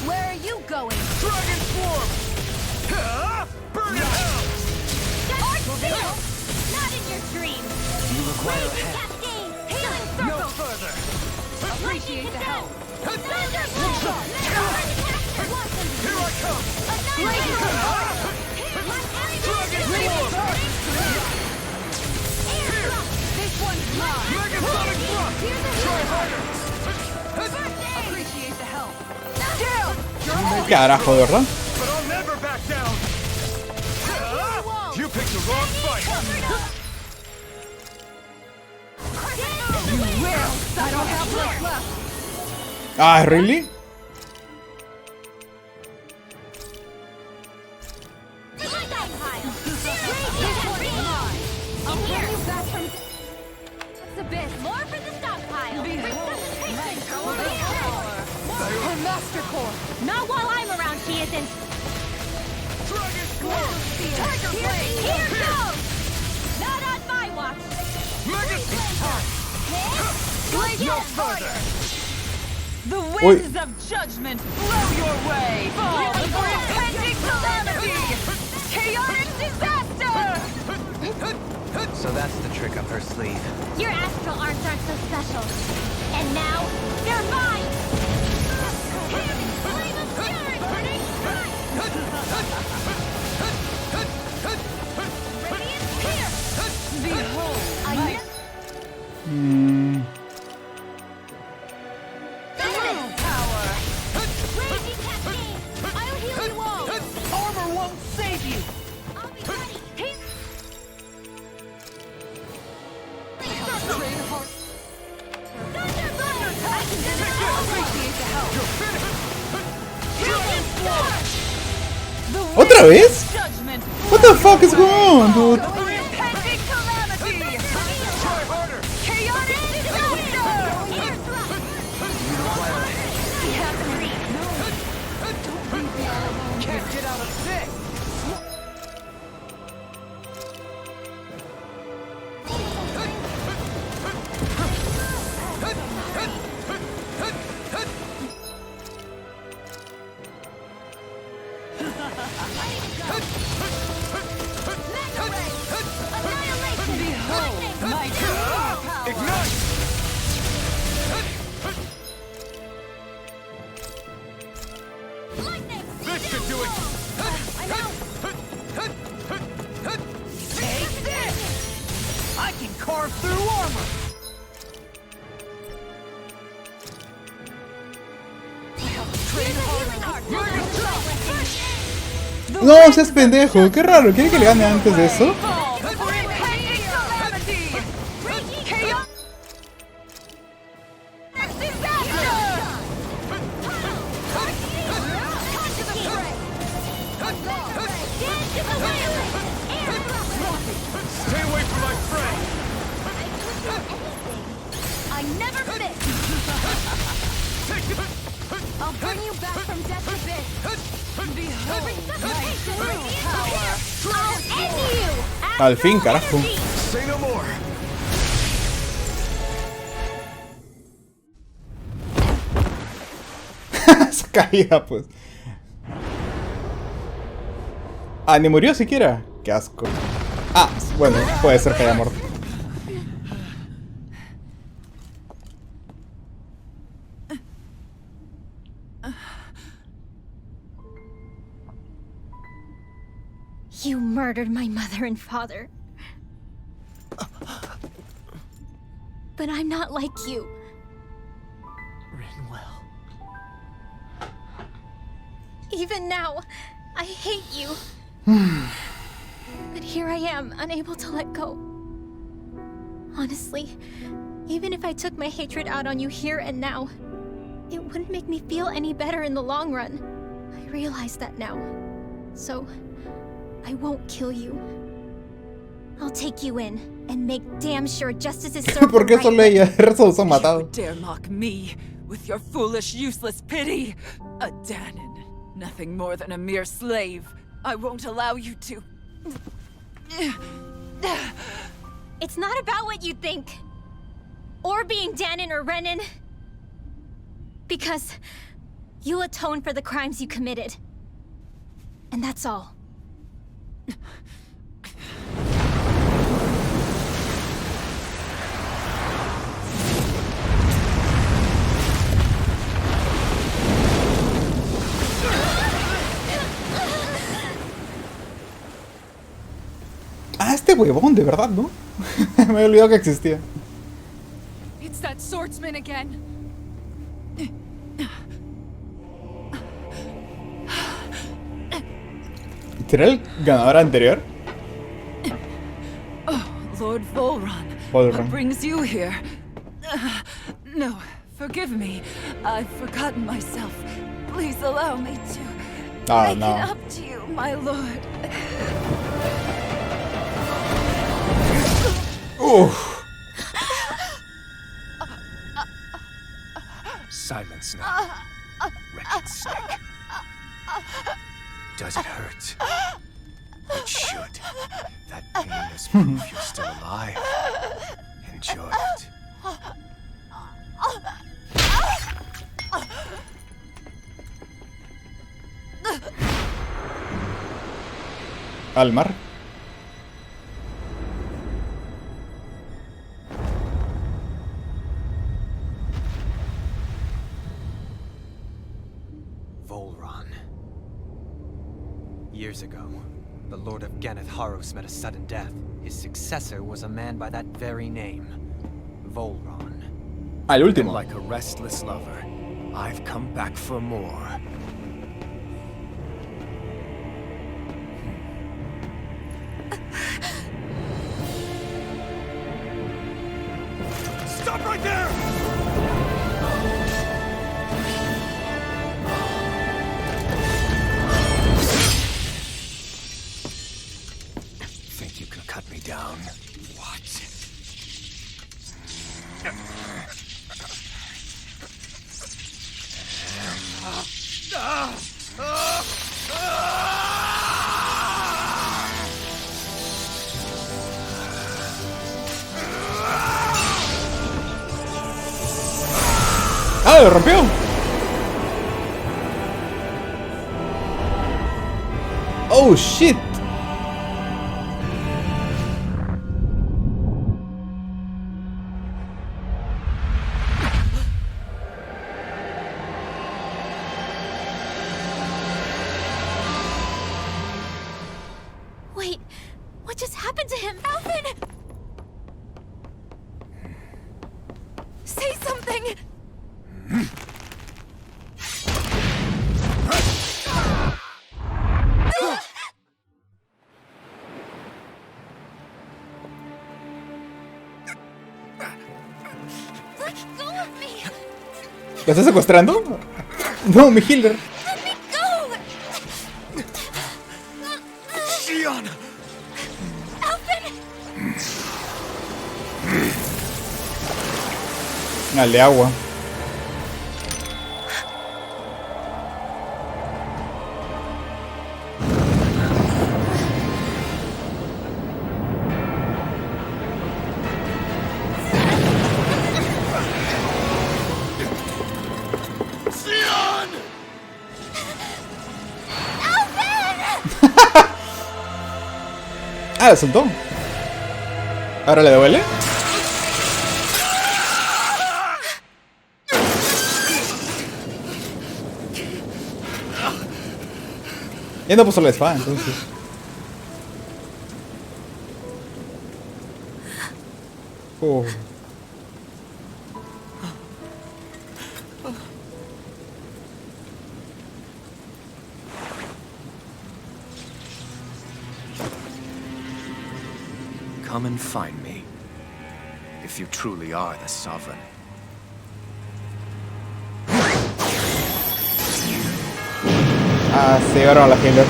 Where are you going? Dragon swarm! Burn it out! Not in your dreams! You require a hand. Cascade! Healing No circle! further. Appreciate the help. Here I come! This one's mine. Megasonic thrust! Try harder! Appreciate the help. Carajo, de verdad. But I'll never back down! You picked the wrong fight! Ah, ¿really? Not while I'm around, she isn't. Here goes! Not on my watch. No further! The Oi. winds of judgment blow your way! Fall for impending calamity! Chaotic disaster! So that's the trick up her sleeve. Your astral arms aren't so special. And now, they're mine! Flame of fury! Burning strike! Radiant spear! Behold, I my power! Raging cascade! I'll heal you all! Armor won't save you! I'll be ready! ¿Otra vez? What the fuck is going on, dude? Impending calamity! Try harder! Chaotic disaster! Can't get out of this! Behold, my power! Ignite! This should do it! Take this! I can carve through armor! No, seas pendejo, qué raro, ¿quiere que le gane antes de eso? Stay away from my friend! I never miss! I'll bring you back from death's abyss! I'll end you! Al fin, carajo. Say no more! Se caía, pues. Ah, ni murió siquiera. Qué asco. Ah, bueno, puede ser que haya muerto. You murdered my mother and father. But I'm not like you. Rinwell. Even now, I hate you. But here I am, unable to let go. Honestly, even if I took my hatred out on you here and now, it wouldn't make me feel any better in the long run. I realize that now. So, I won't kill you. I'll take you in and make damn sure justice is served. ¿Por qué solo ella? El resto los han matado. Dare mock me with your foolish, useless pity? A Danon, nothing more than a mere slave. I won't allow you to. It's not about what you think. Or being Danon or Renan. Because you'll atone for the crimes you committed. And that's all. Ah, este huevón, de verdad, ¿no? Me había olvidado que existía. It's that swordsman again. ¿Será el ganador anterior? Oh, Lord Volron. Volron. What brings you here? No, Forgive me. I've forgotten myself. Please allow me to make it up to you, my lord. Oof. Silence now, wretched snake. Does it hurt? It should. That pain is proof you're still alive. Enjoy it. Al mar. Volron. Years ago, the Lord of Ganeth Haros met a sudden death. His successor was a man by that very name, Volron. Al último. And like a restless lover, I've come back for more. Stop right there! Think you can cut me down? What? ¡Ah, lo rompió! ¡Oh, shit! Wait, what just happened to him? Alvin! Say something! Let go of me! ¿Lo estás secuestrando? No, mi healer. Let me go! Shion! Alvin! Dale agua. Ah, la soltó. ¿Ahora le duele? Ya no puso la espada, entonces. Oh. Come and find me, if you truly are the Sovereign. Ah, se llevaron a la healer.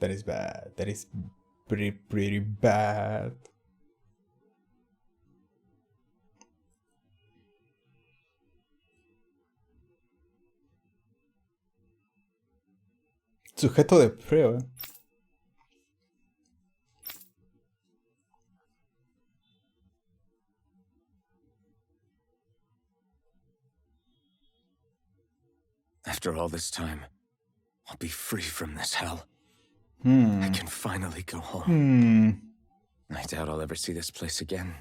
That is bad. That is pretty bad. Sujeto de prueba. After all this time, I'll be free from this hell. I can finally go home. I doubt I'll ever see this place again.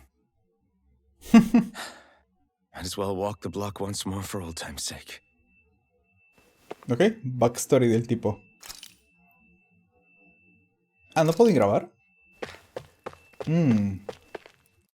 Might as well walk the block once more for old time's sake. Ok, backstory del tipo. Ah, ¿no pueden grabar?